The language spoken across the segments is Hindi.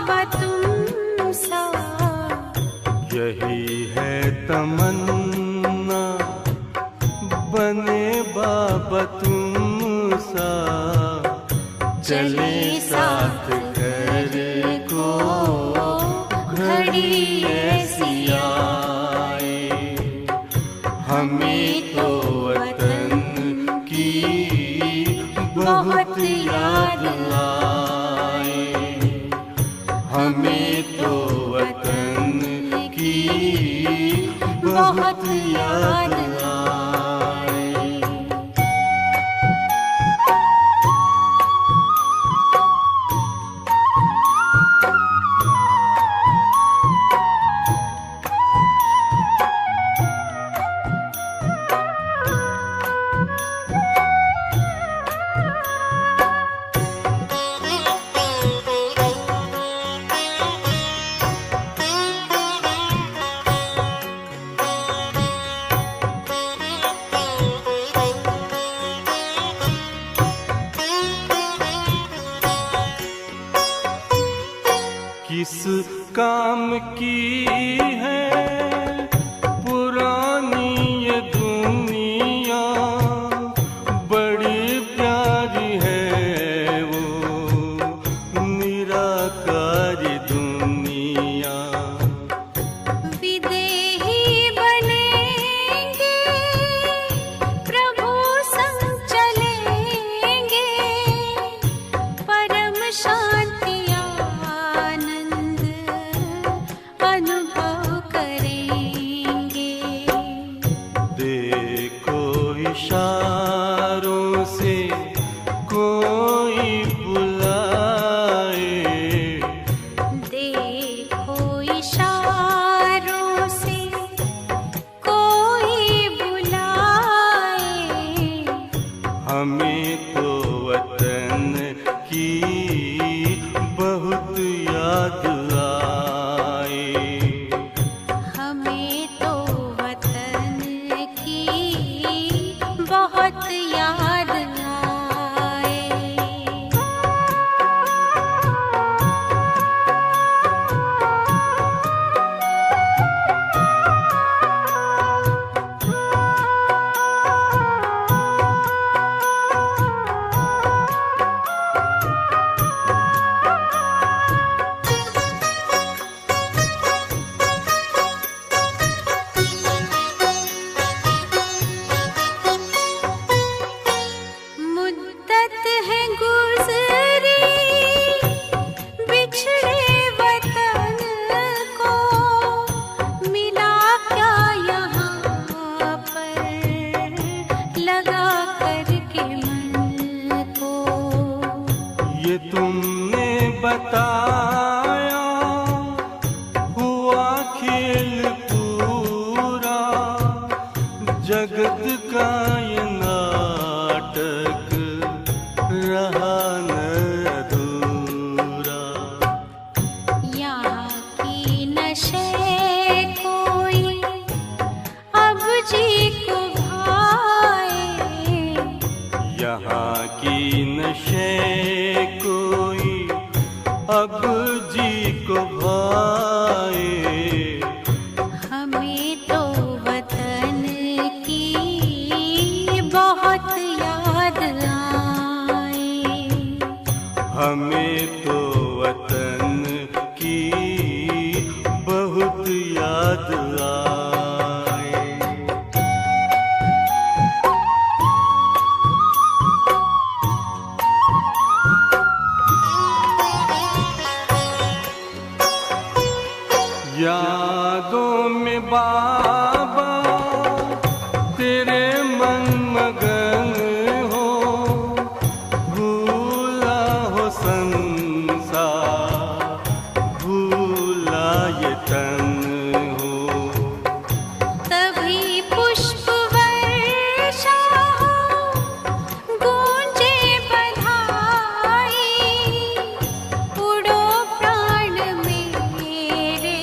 बाबा तुम सा। यही है तमन्ना बने बाबा तुम सा। चले साथ घर को घड़ी ऐसी आए, हमें तो वतन की बहुत याद आए। हमें तो वतन की बहुत याद आए। किस काम की है पुरानी ये दुनिया, बड़ी प्यारी है वो निराकारी दुनिया। विदेही बनेंगे प्रभु संग चलेंगे, परम शांति अनुभव करेंगे। देखो इशारों से कोई बुलाए, देखो इशारों से कोई बुलाए, हमें तो वतन की बहुत याद आए। हमें तो वतन की बहुत याद आए। मुद्दत है गुज़री बिछड़े वतन को, मिला क्या यहाँ पर लगा करके मन को। ये तुमने बताया हुआ खेल पूरा, जगत का ये नाटक रहा न अधूरा। यहाँ की नशे कोई अब जी को भाए, यहाँ की नशे कोई अब जी को भाए। हमें तो वतन की बहुत याद आए। हमें तो वतन की बहुत याद आए। यादों में बाबा तेरे मन मगन हो, भूला हो संसार, भूला ये तन हो। तभी पुष्प वर्षा गूंजे बधाई, उड़ो प्राण मेरे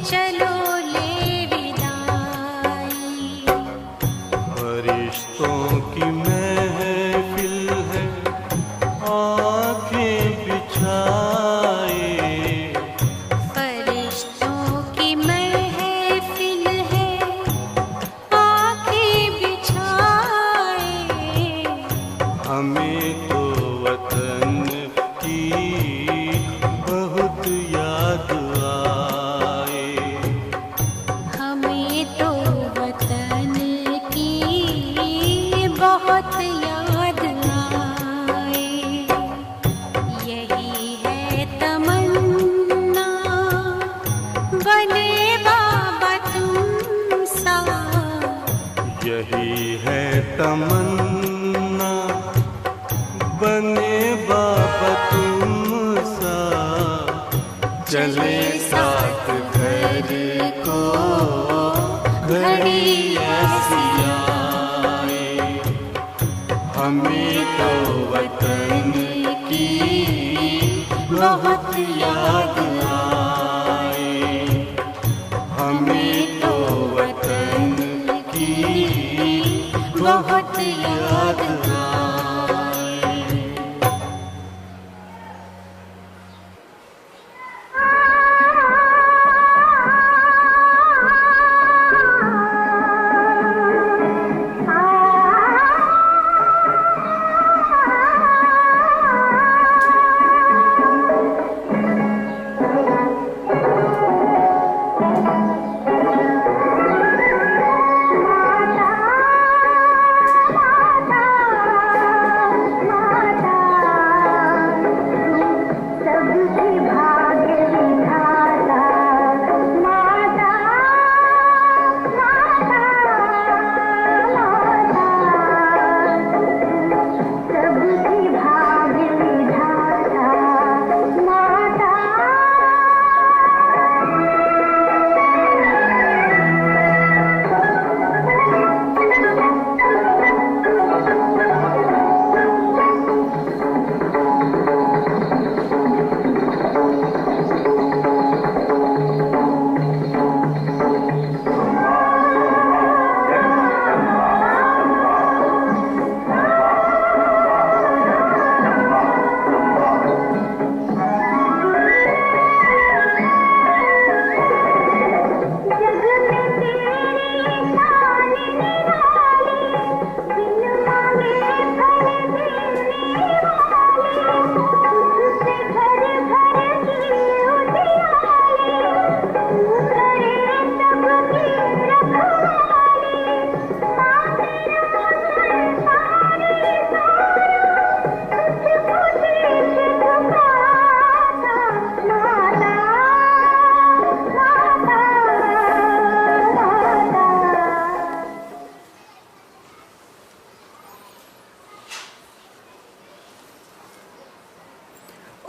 चलो ले विदाई। फरिश्तों की महफिल है आंखें बिछाए, हमें तो वतन की बहुत याद आए। हमें तो वतन की बहुत याद आए। यही है तमन्ना बने बाबा तुम सा। यही है तमन्ना बने बाबा तुम सा। चले साथ घर को घड़ी ऐसी आए। हमें तो वतन की बहुत याद आए। हमें तो वतन की बहुत याद आए।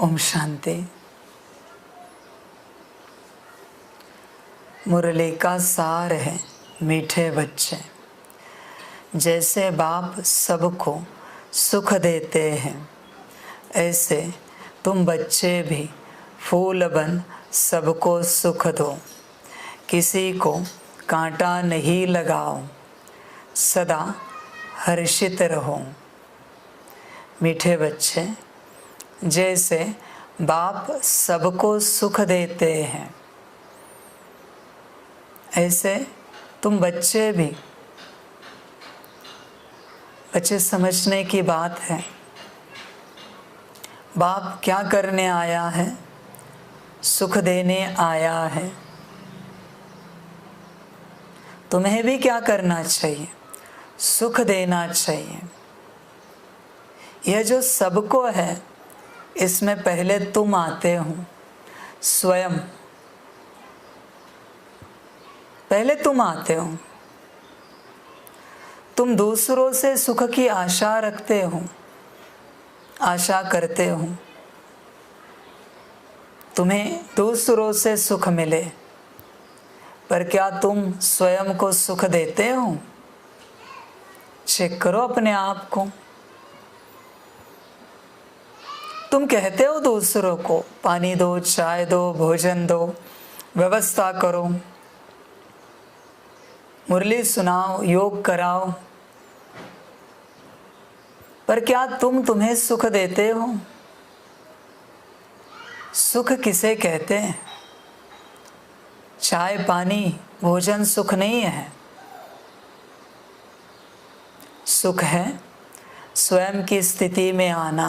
ओम शांति। मुरली का सार है मीठे बच्चे। जैसे बाप सबको सुख देते हैं, ऐसे तुम बच्चे भी फूल बन सबको सुख दो। किसी को कांटा नहीं लगाओ, सदा हर्षित रहो। मीठे बच्चे, जैसे बाप सबको सुख देते हैं, ऐसे तुम बच्चे भी। बच्चे समझने की बात है, बाप क्या करने आया है? सुख देने आया है। तुम्हें भी क्या करना चाहिए? सुख देना चाहिए। यह जो सबको है, इसमें पहले तुम आते हो। स्वयं पहले तुम आते हो। तुम दूसरों से सुख की आशा रखते हो, आशा करते हो तुम्हें दूसरों से सुख मिले, पर क्या तुम स्वयं को सुख देते हो? चेक करो अपने आप को। तुम कहते हो दूसरों को पानी दो, चाय दो, भोजन दो, व्यवस्था करो, मुरली सुनाओ, योग कराओ, पर क्या तुम्हें सुख देते हो? सुख किसे कहते हैं? चाय, पानी, भोजन सुख नहीं है। सुख है स्वयं की स्थिति में आना।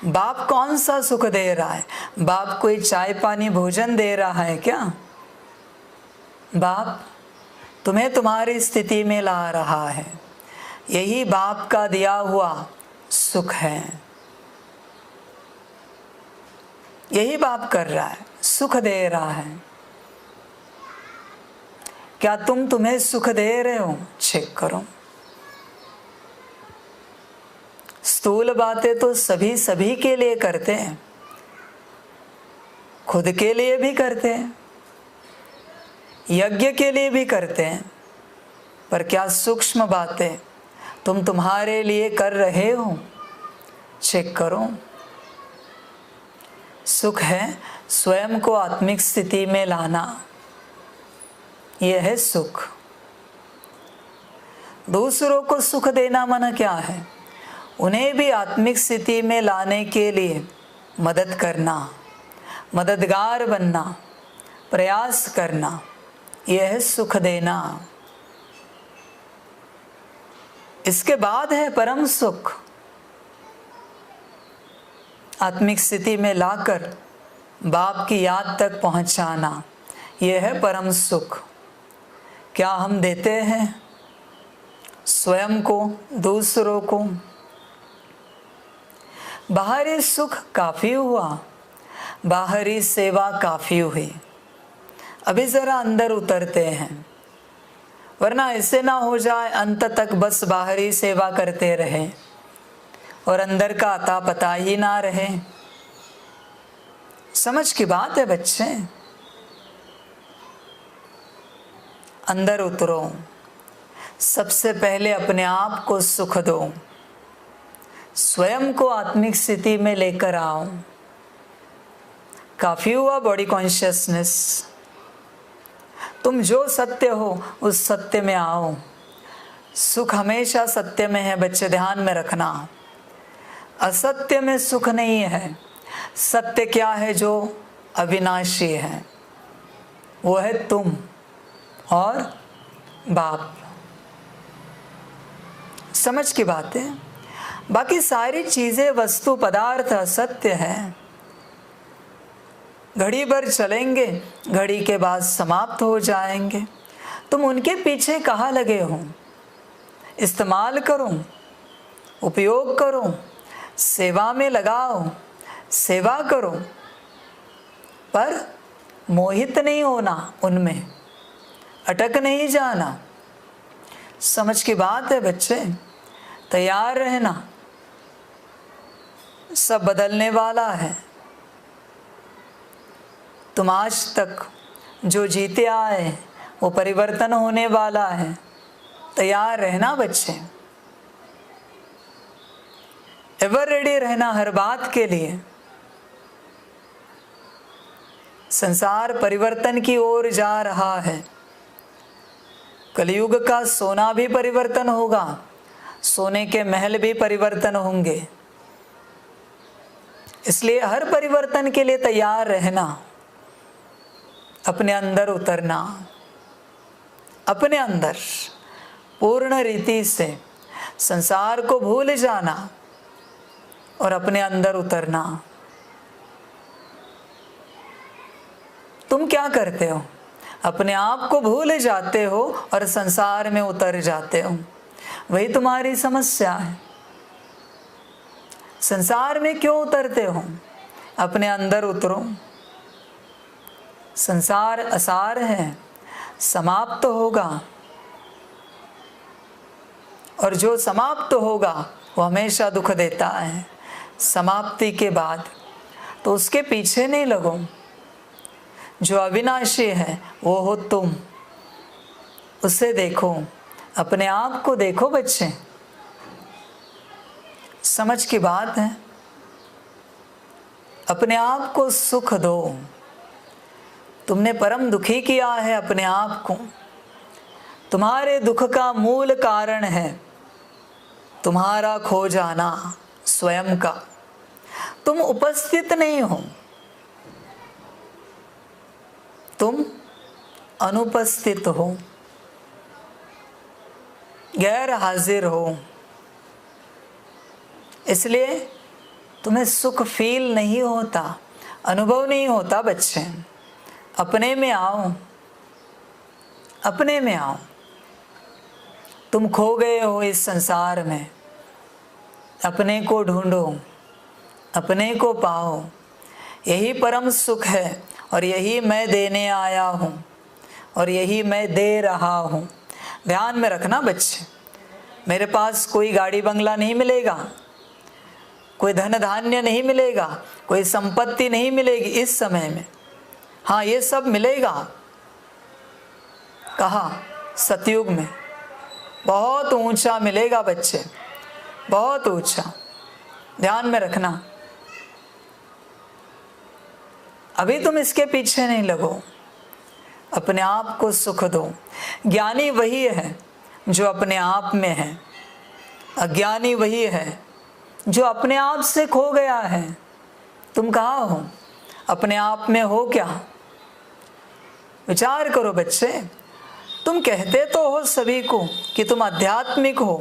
बाप कौन सा सुख दे रहा है? बाप कोई चाय पानी भोजन दे रहा है क्या? बाप तुम्हें तुम्हारी स्थिति में ला रहा है। यही बाप का दिया हुआ सुख है। यही बाप कर रहा है, सुख दे रहा है। क्या तुम्हें सुख दे रहे हो? चेक करो। स्थूल बातें तो सभी के लिए करते हैं, खुद के लिए भी करते हैं, यज्ञ के लिए भी करते हैं, पर क्या सूक्ष्म बातें तुम तुम्हारे लिए कर रहे हो? चेक करो। सुख है स्वयं को आत्मिक स्थिति में लाना, यह है सुख। दूसरों को सुख देना माना क्या है? उन्हें भी आत्मिक स्थिति में लाने के लिए मदद करना, मददगार बनना, प्रयास करना, यह है सुख देना। इसके बाद है परम सुख। आत्मिक स्थिति में लाकर बाप की याद तक पहुंचाना, यह है परम सुख। क्या हम देते हैं स्वयं को, दूसरों को? बाहरी सुख काफी हुआ, बाहरी सेवा काफी हुई। अभी जरा अंदर उतरते हैं, वरना ऐसे ना हो जाए अंत तक बस बाहरी सेवा करते रहे और अंदर का अता पता ही ना रहे। समझ की बात है बच्चे। अंदर उतरो, सबसे पहले अपने आप को सुख दो, स्वयं को आत्मिक स्थिति में लेकर आओ। काफी हुआ बॉडी कॉन्शियसनेस। तुम जो सत्य हो उस सत्य में आओ। सुख हमेशा सत्य में है बच्चे, ध्यान में रखना। असत्य में सुख नहीं है। सत्य क्या है? जो अविनाशी है, वो है तुम और बाप। समझ की बात है। बाकी सारी चीजें, वस्तु, पदार्थ असत्य है। घड़ी भर चलेंगे, घड़ी के बाद समाप्त हो जाएंगे। तुम उनके पीछे कहाँ लगे हो? इस्तेमाल करो, उपयोग करो, सेवा में लगाओ, सेवा करो, पर मोहित नहीं होना, उनमें अटक नहीं जाना। समझ की बात है बच्चे। तैयार रहना, सब बदलने वाला है। तुम आज तक जो जीते आए वो परिवर्तन होने वाला है। तैयार रहना बच्चे, एवर रेडी रहना हर बात के लिए। संसार परिवर्तन की ओर जा रहा है। कलयुग का सोना भी परिवर्तन होगा, सोने के महल भी परिवर्तन होंगे। इसलिए हर परिवर्तन के लिए तैयार रहना, अपने अंदर उतरना, अपने अंदर पूर्ण रीति से संसार को भूल जाना और अपने अंदर उतरना। तुम क्या करते हो? अपने आप को भूल जाते हो और संसार में उतर जाते हो। वही तुम्हारी समस्या है। संसार में क्यों उतरते हो? अपने अंदर उतरो। संसार असार है, समाप्त होगा, और जो समाप्त होगा वो हमेशा दुख देता है। समाप्ति के बाद तो उसके पीछे नहीं लगो। जो अविनाशी है वो हो तुम, उसे देखो, अपने आप को देखो बच्चे। समझ की बात है। अपने आप को सुख दो। तुमने परम दुखी किया है अपने आप को। तुम्हारे दुख का मूल कारण है तुम्हारा खो जाना स्वयं का। तुम उपस्थित नहीं हो, तुम अनुपस्थित हो, गैर हाजिर हो। इसलिए तुम्हें सुख फील नहीं होता, अनुभव नहीं होता बच्चे। अपने में आओ, अपने में आओ। तुम खो गए हो इस संसार में, अपने को ढूंढो, अपने को पाओ। यही परम सुख है और यही मैं देने आया हूँ और यही मैं दे रहा हूँ। ध्यान में रखना बच्चे, मेरे पास कोई गाड़ी बंगला नहीं मिलेगा, कोई धन धान्य नहीं मिलेगा, कोई संपत्ति नहीं मिलेगी इस समय में। हाँ, ये सब मिलेगा कहाँ? सतयुग में। बहुत ऊंचा मिलेगा बच्चे, बहुत ऊंचा। ध्यान में रखना, अभी तुम इसके पीछे नहीं लगो, अपने आप को सुख दो। ज्ञानी वही है जो अपने आप में है, अज्ञानी वही है जो अपने आप से खो गया है। तुम कहाँ हो? अपने आप में हो क्या? विचार करो बच्चे। तुम कहते तो हो सभी को कि तुम आध्यात्मिक हो,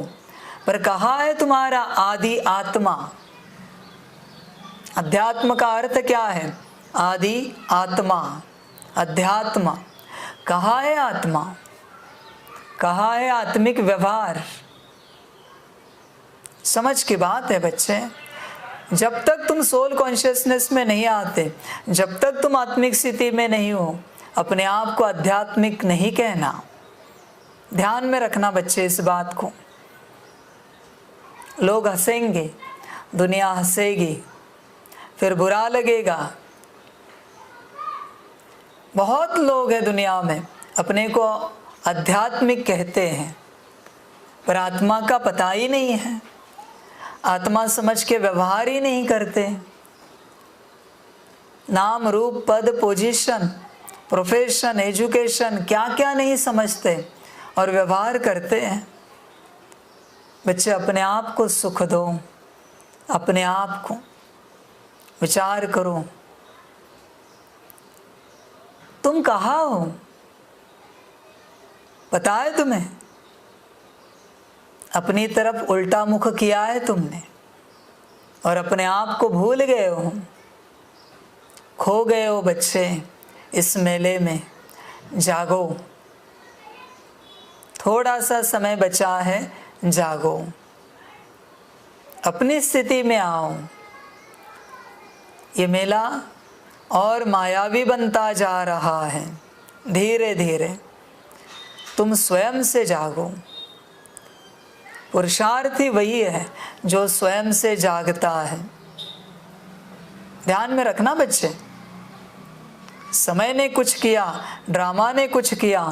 पर कहाँ है तुम्हारा आदि आत्मा? अध्यात्म का अर्थ क्या है? आदि आत्मा, अध्यात्म। कहाँ है आत्मा? कहाँ है आत्मिक व्यवहार? समझ की बात है बच्चे। जब तक तुम सोल कॉन्शियसनेस में नहीं आते, जब तक तुम आत्मिक स्थिति में नहीं हो, अपने आप को आध्यात्मिक नहीं कहना। ध्यान में रखना बच्चे इस बात को। लोग हंसेंगे, दुनिया हंसेगी, फिर बुरा लगेगा। बहुत लोग हैं दुनिया में अपने को आध्यात्मिक कहते हैं, पर आत्मा का पता ही नहीं है, आत्मा समझ के व्यवहार ही नहीं करते। नाम रूप पद पोजीशन प्रोफेशन एजुकेशन क्या क्या नहीं समझते और व्यवहार करते हैं। बच्चे अपने आप को सुख दो, अपने आप को विचार करो। तुम कहाँ हो? पता है तुम्हें? अपनी तरफ उल्टा मुख किया है तुमने और अपने आप को भूल गए हो, खो गए हो बच्चे इस मेले में। जागो, थोड़ा सा समय बचा है, जागो, अपनी स्थिति में आओ। ये मेला और मायावी बनता जा रहा है धीरे धीरे। तुम स्वयं से जागो। पुरुषार्थी वही है जो स्वयं से जागता है। ध्यान में रखना बच्चे। समय ने कुछ किया, ड्रामा ने कुछ किया,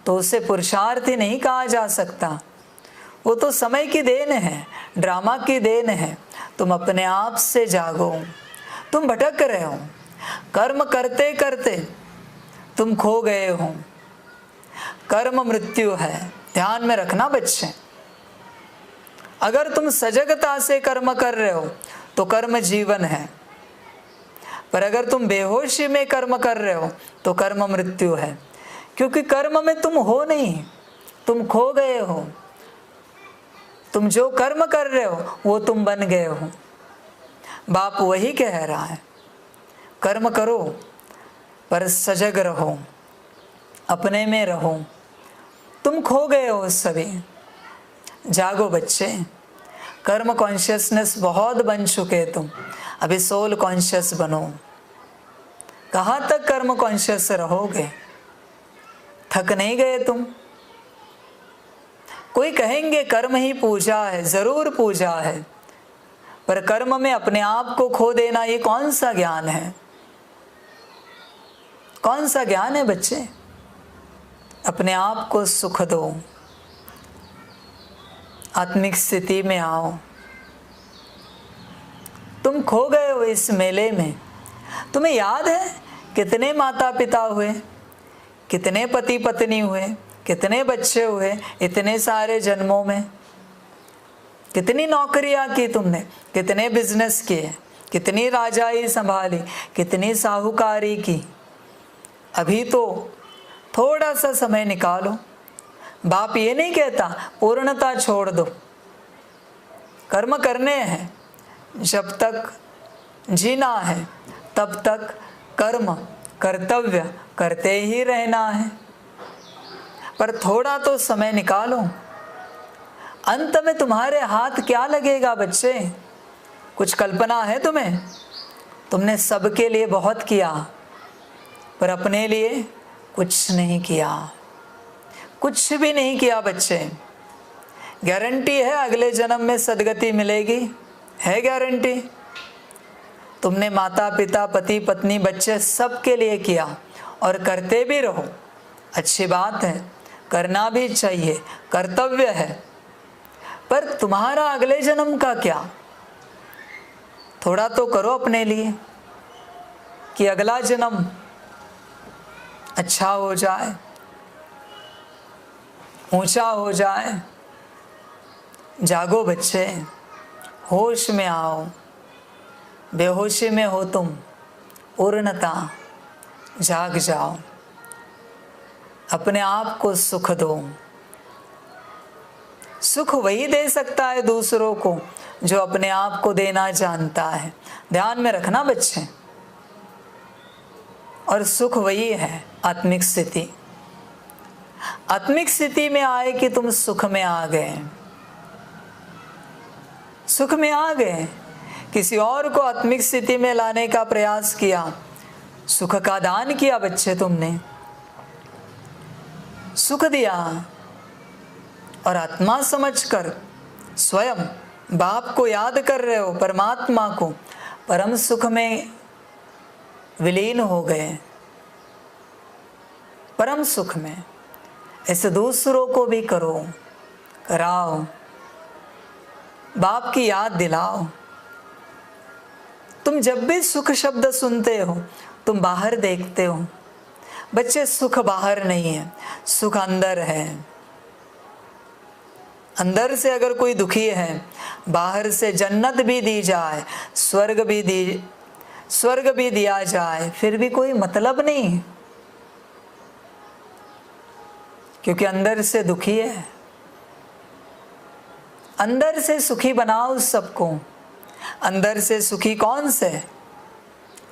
तो उसे पुरुषार्थी नहीं कहा जा सकता। वो तो समय की देन है, ड्रामा की देन है। तुम अपने आप से जागो। तुम भटक रहे हो, कर्म करते करते तुम खो गए हो। कर्म मृत्यु है, ध्यान में रखना बच्चे। अगर तुम सजगता से कर्म कर रहे हो तो कर्म जीवन है, पर अगर तुम बेहोशी में कर्म कर रहे हो तो कर्म मृत्यु है। क्योंकि कर्म में तुम हो नहीं, तुम खो गए हो। तुम जो कर्म कर रहे हो वो तुम बन गए हो। बाप वही कह रहा है, कर्म करो पर सजग रहो, अपने में रहो। तुम खो गए हो सभी। जागो बच्चे। कर्म कॉन्शियसनेस बहुत बन चुके तुम, अभी सोल कॉन्शियस बनो। कहाँ तक कर्म कॉन्शियस रहोगे? थक नहीं गए तुम? कोई कहेंगे कर्म ही पूजा है, जरूर पूजा है, पर कर्म में अपने आप को खो देना ये कौन सा ज्ञान है? कौन सा ज्ञान है बच्चे? अपने आप को सुख दो, आत्मिक स्थिति में आओ। तुम खो गए हो इस मेले में। तुम्हें याद है कितने माता पिता हुए, कितने पति पत्नी हुए, कितने बच्चे हुए इतने सारे जन्मों में? कितनी नौकरियां की तुमने, कितने बिजनेस किए, कितनी राजाई संभाली, कितनी साहूकारी की। अभी तो थोड़ा सा समय निकालो। बाप ये नहीं कहता पूर्णता छोड़ दो, कर्म करने हैं, जब तक जीना है तब तक कर्म कर्तव्य करते ही रहना है। पर थोड़ा तो समय निकालो। अंत में तुम्हारे हाथ क्या लगेगा बच्चे? कुछ कल्पना है तुम्हें? तुमने सबके लिए बहुत किया पर अपने लिए कुछ नहीं किया, कुछ भी नहीं किया बच्चे। गारंटी है अगले जन्म में सदगति मिलेगी? है गारंटी? तुमने माता पिता पति पत्नी बच्चे सबके लिए किया और करते भी रहो, अच्छी बात है, करना भी चाहिए, कर्तव्य है। पर तुम्हारा अगले जन्म का क्या? थोड़ा तो करो अपने लिए कि अगला जन्म अच्छा हो जाए, ऊंचा हो जाए। जागो बच्चे, होश में आओ। बेहोशी में हो तुम, पूर्णता जाग जाओ। अपने आप को सुख दो। सुख वही दे सकता है दूसरों को जो अपने आप को देना जानता है। ध्यान में रखना बच्चे। और सुख वही है आत्मिक स्थिति। आत्मिक स्थिति में आए कि तुम सुख में आ गए, सुख में आ गए। किसी और को आत्मिक स्थिति में लाने का प्रयास किया, सुख का दान किया बच्चे तुमने, सुख दिया। और आत्मा समझकर स्वयं बाप को याद कर रहे हो, परमात्मा को, परम सुख में विलीन हो गए, परम सुख में। ऐसे दूसरों को भी करो, कराओ, बाप की याद दिलाओ। तुम जब भी सुख शब्द सुनते हो तुम बाहर देखते हो बच्चे, सुख बाहर नहीं है, सुख अंदर है। अंदर से अगर कोई दुखी है, बाहर से जन्नत भी दी जाए, स्वर्ग भी दिया जाए, फिर भी कोई मतलब नहीं, क्योंकि अंदर से दुखी है। अंदर से सुखी बनाओ सबको। अंदर से सुखी कौन से?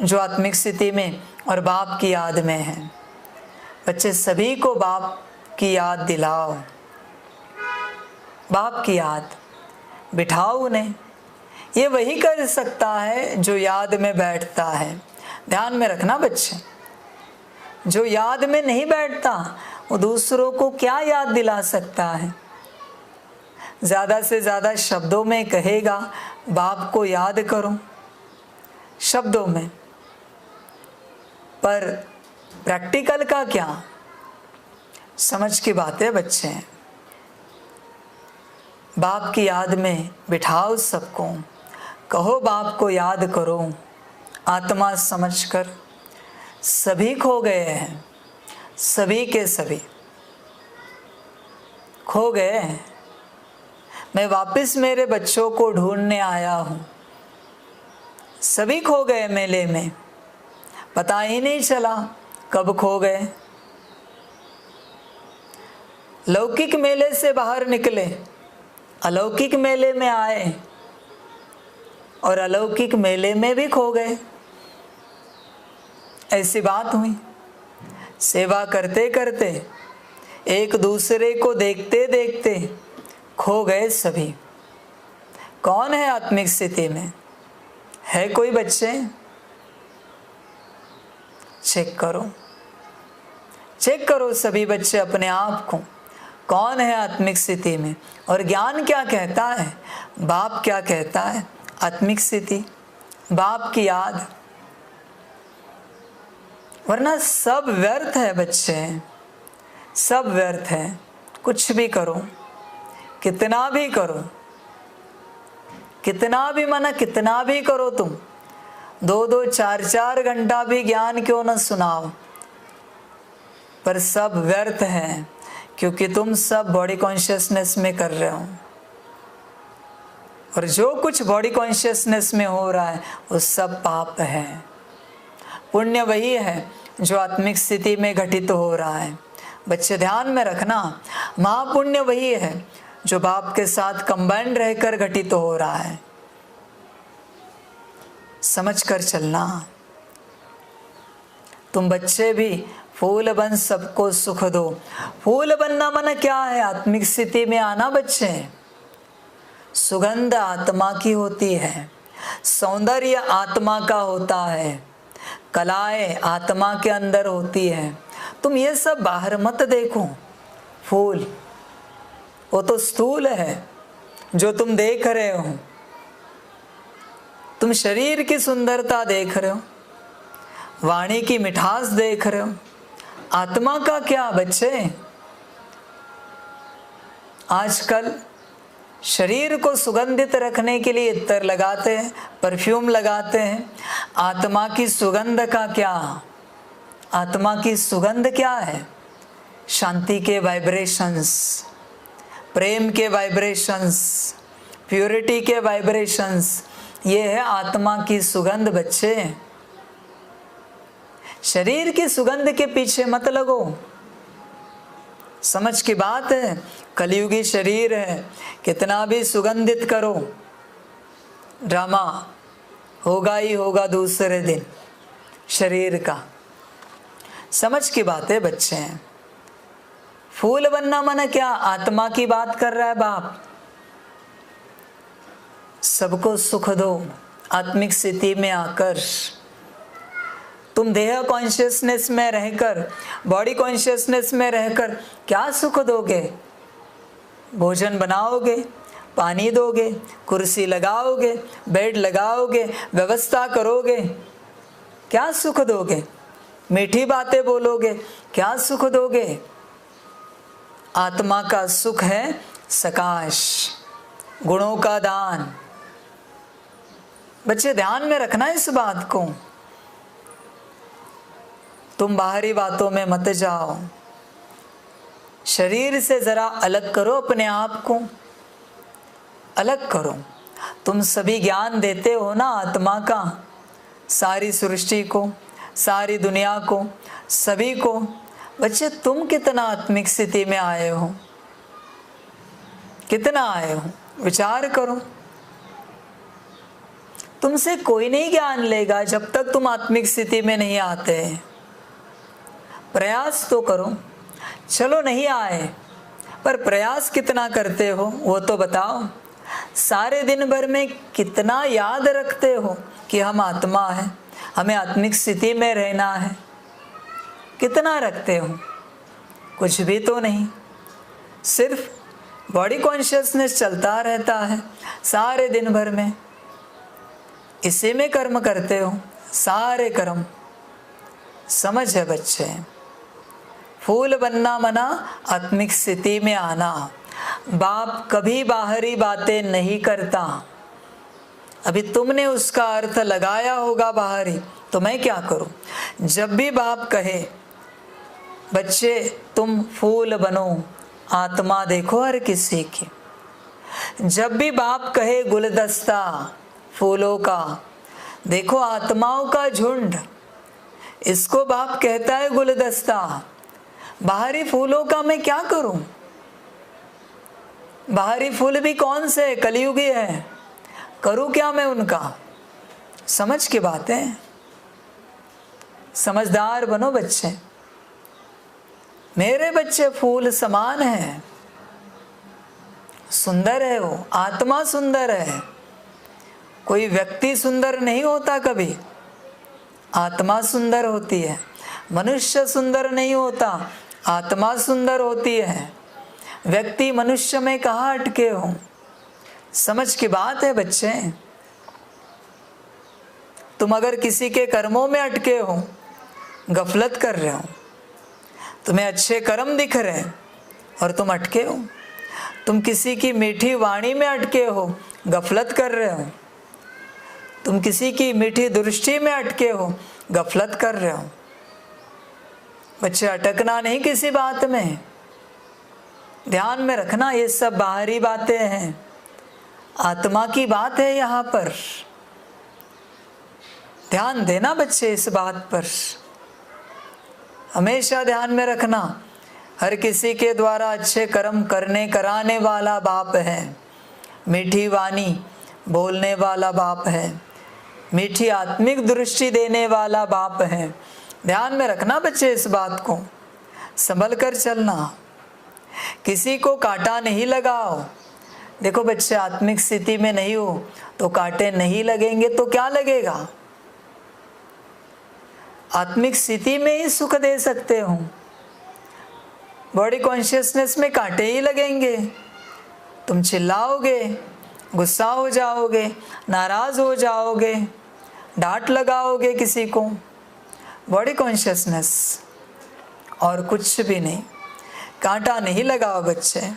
जो आत्मिक स्थिति में और बाप की याद में है। बच्चे सभी को बाप की याद दिलाओ, बाप की याद बिठाओ उन्हें। ये वही कर सकता है जो याद में बैठता है। ध्यान में रखना बच्चे, जो याद में नहीं बैठता वो दूसरों को क्या याद दिला सकता है? ज़्यादा से ज़्यादा शब्दों में कहेगा बाप को याद करो, शब्दों में, पर प्रैक्टिकल का क्या? समझ की बात है बच्चे। बाप की याद में बिठाओ सबको, कहो बाप को याद करो। आत्मा समझकर सभी खो गए हैं, सभी के सभी खो गए हैं। मैं वापस मेरे बच्चों को ढूंढने आया हूँ। सभी खो गए मेले में, पता ही नहीं चला कब खो गए। लौकिक मेले से बाहर निकले, अलौकिक मेले में आए और अलौकिक मेले में भी खो गए। ऐसी बात हुई। सेवा करते करते, एक दूसरे को देखते देखते खो गए सभी। कौन है आत्मिक स्थिति में? है कोई बच्चे? चेक करो, चेक करो सभी बच्चे अपने आप को, कौन है आत्मिक स्थिति में। और ज्ञान क्या कहता है, बाप क्या कहता है? आत्मिक स्थिति, बाप की याद। वरना सब व्यर्थ है बच्चे, सब व्यर्थ है। कुछ भी करो, कितना भी करो, कितना भी माना कितना भी करो, तुम 2-2 4-4 घंटा भी ज्ञान क्यों न सुनाओ, पर सब व्यर्थ है, क्योंकि तुम सब बॉडी कॉन्शियसनेस में कर रहे हो। और जो कुछ बॉडी कॉन्शियसनेस में हो रहा है वो सब पाप है। पुण्य वही है जो आत्मिक स्थिति में घटित हो रहा है। बच्चे ध्यान में रखना, महापुण्य वही है जो बाप के साथ कंबाइंड रहकर घटित हो रहा है। समझ कर चलना। तुम बच्चे भी फूल बन सबको सुख दो। फूल बनना मन क्या है? आत्मिक स्थिति में आना बच्चे। सुगंध आत्मा की होती है, सौंदर्य आत्मा का होता है, कलाएं आत्मा के अंदर होती है। तुम ये सब बाहर मत देखो। फूल वो तो स्थूल है जो तुम देख रहे हो। तुम शरीर की सुंदरता देख रहे हो, वाणी की मिठास देख रहे हो। आत्मा का क्या बच्चे? आजकल शरीर को सुगंधित रखने के लिए इत्र लगाते हैं, परफ्यूम लगाते हैं। आत्मा की सुगंध का क्या? आत्मा की सुगंध क्या है? शांति के वाइब्रेशंस, प्रेम के वाइब्रेशंस, प्योरिटी के वाइब्रेशंस, ये है आत्मा की सुगंध बच्चे। शरीर की सुगंध के पीछे मत लगो। समझ की बात है। कलयुगी शरीर है, कितना भी सुगंधित करो, ड्रामा होगा ही होगा दूसरे दिन शरीर का। समझ की बात है बच्चे। फूल बनना माना क्या? आत्मा की बात कर रहा है बाप। सबको सुख दो आत्मिक स्थिति में आकर। तुम देह कॉन्शियसनेस में रहकर, बॉडी कॉन्शियसनेस में रहकर क्या सुख दोगे? भोजन बनाओगे, पानी दोगे, कुर्सी लगाओगे, बेड लगाओगे, व्यवस्था करोगे, क्या सुख दोगे? मीठी बातें बोलोगे, क्या सुख दोगे? आत्मा का सुख है सकाश, गुणों का दान। बच्चे ध्यान में रखना इस बात को। तुम बाहरी बातों में मत जाओ। शरीर से जरा अलग करो, अपने आप को अलग करो। तुम सभी ज्ञान देते हो ना आत्मा का, सारी सृष्टि को, सारी दुनिया को, सभी को। बच्चे तुम कितना आत्मिक स्थिति में आए हो? कितना आए हो? विचार करो। तुमसे कोई नहीं ज्ञान लेगा जब तक तुम आत्मिक स्थिति में नहीं आते। प्रयास तो करो। चलो नहीं आए, पर प्रयास कितना करते हो वो तो बताओ। सारे दिन भर में कितना याद रखते हो कि हम आत्मा है, हमें आत्मिक स्थिति में रहना है? कितना रखते हो? कुछ भी तो नहीं। सिर्फ बॉडी कॉन्शियसनेस चलता रहता है सारे दिन भर में। इसी में कर्म करते हो, सारे कर्म। समझ है बच्चे। फूल बनना मना आत्मिक स्थिति में आना। बाप कभी बाहरी बातें नहीं करता। अभी तुमने उसका अर्थ लगाया होगा बाहरी, तो मैं क्या करूं? जब भी बाप कहे बच्चे तुम फूल बनो, आत्मा देखो हर किसी की। जब भी बाप कहे गुलदस्ता फूलों का, देखो आत्माओं का झुंड, इसको बाप कहता है गुलदस्ता। बाहरी फूलों का मैं क्या करूं? बाहरी फूल भी कौन से? कलयुगी है। करूं क्या मैं उनका? समझ की बात है। समझदार बनो बच्चे। मेरे बच्चे फूल समान है, सुंदर है वो, आत्मा सुंदर है। कोई व्यक्ति सुंदर नहीं होता कभी, आत्मा सुंदर होती है। मनुष्य सुंदर नहीं होता, आत्मा सुंदर होती है। व्यक्ति मनुष्य में कहाँ अटके हो? समझ की बात है बच्चे। तुम अगर किसी के कर्मों में अटके हो, गफलत कर रहे हो, तुम्हें अच्छे कर्म दिख रहे हैं और तुम अटके हो। तुम किसी की मीठी वाणी में अटके हो, गफलत कर रहे हो। तुम किसी की मीठी दृष्टि में अटके हो, गफलत कर रहे हो। बच्चे अटकना नहीं किसी बात में, ध्यान में रखना। ये सब बाहरी बातें हैं, आत्मा की बात है यहाँ पर। ध्यान देना बच्चे इस बात पर, हमेशा ध्यान में रखना। हर किसी के द्वारा अच्छे कर्म करने कराने वाला बाप है। मीठी वाणी बोलने वाला बाप है। मीठी आत्मिक दृष्टि देने वाला बाप है। ध्यान में रखना बच्चे, इस बात को संभल कर चलना। किसी को कांटा नहीं लगाओ। देखो बच्चे, आत्मिक स्थिति में नहीं हो तो कांटे नहीं लगेंगे तो क्या लगेगा? आत्मिक स्थिति में ही सुख दे सकते हो। बॉडी कॉन्शियसनेस में कांटे ही लगेंगे। तुम चिल्लाओगे, गुस्सा हो जाओगे, नाराज हो जाओगे, डांट लगाओगे किसी को। बॉडी कॉन्शियसनेस और कुछ भी नहीं। कांटा नहीं लगाओ बच्चे।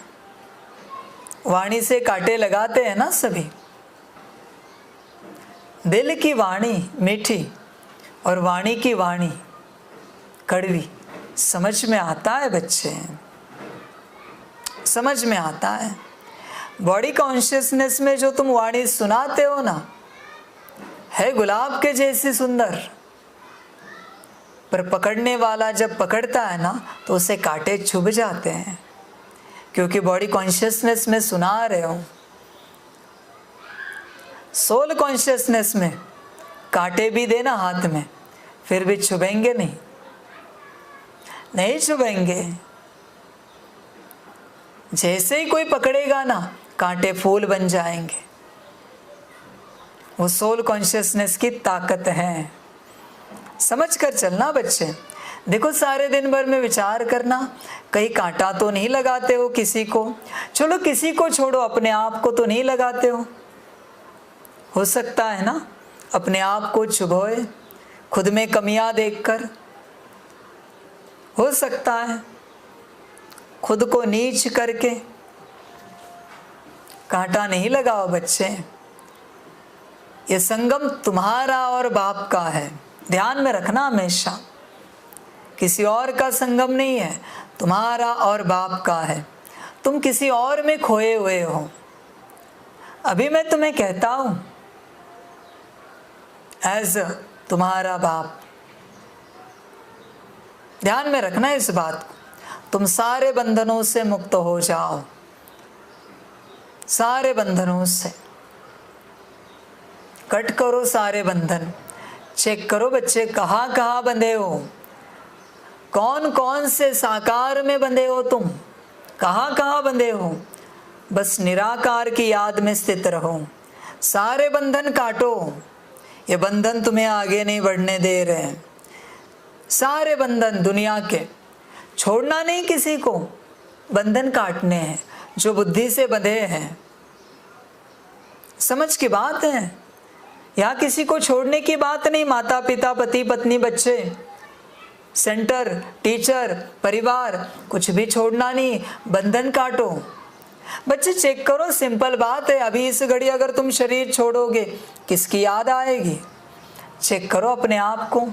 वाणी से कांटे लगाते हैं ना सभी। दिल की वाणी मीठी और वाणी की वाणी कड़वी। समझ में आता है बच्चे, समझ में आता है। बॉडी कॉन्शियसनेस में जो तुम वाणी सुनाते हो ना, है गुलाब के जैसी सुंदर, पर पकड़ने वाला जब पकड़ता है ना तो उसे कांटे चुभ जाते हैं, क्योंकि बॉडी कॉन्शियसनेस में सुना रहे हो। सोल कॉन्शियसनेस में कांटे भी देना हाथ में, फिर भी चुभेंगे नहीं, नहीं चुभेंगे। जैसे ही कोई पकड़ेगा ना, कांटे फूल बन जाएंगे। वो सोल कॉन्शियसनेस की ताकत है। समझ कर चलना बच्चे। देखो, सारे दिन भर में विचार करना, कहीं कांटा तो नहीं लगाते हो किसी को। चलो किसी को छोड़ो, अपने आप को तो नहीं लगाते हो सकता है ना अपने आप को चुभोए, खुद में कमियां देखकर। हो सकता है खुद को नीच करके। कांटा नहीं लगाओ बच्चे। ये संगम तुम्हारा और बाप का है, ध्यान में रखना हमेशा। किसी और का संगम नहीं है, तुम्हारा और बाप का है। तुम किसी और में खोए हुए हो। अभी मैं तुम्हें कहता हूं, एज तुम्हारा बाप। ध्यान में रखना इस बात को। तुम सारे बंधनों से मुक्त हो जाओ, सारे बंधनों से कट करो सारे बंधन। चेक करो बच्चे, कहाँ कहाँ बंधे हो, कौन कौन से साकार में बंधे हो तुम, कहाँ कहाँ बंधे हो। बस निराकार की याद में स्थित रहो। सारे बंधन काटो। ये बंधन तुम्हें आगे नहीं बढ़ने दे रहे हैं। सारे बंधन दुनिया के छोड़ना नहीं, किसी को बंधन काटने हैं जो बुद्धि से बंधे हैं। समझ की बात है। यहाँ किसी को छोड़ने की बात नहीं। माता पिता, पति पत्नी, बच्चे, सेंटर, टीचर, परिवार, कुछ भी छोड़ना नहीं। बंधन काटो। बच्चे चेक करो, सिंपल बात है। अभी इस घड़ी अगर तुम शरीर छोड़ोगे, किसकी याद आएगी? चेक करो अपने आप को।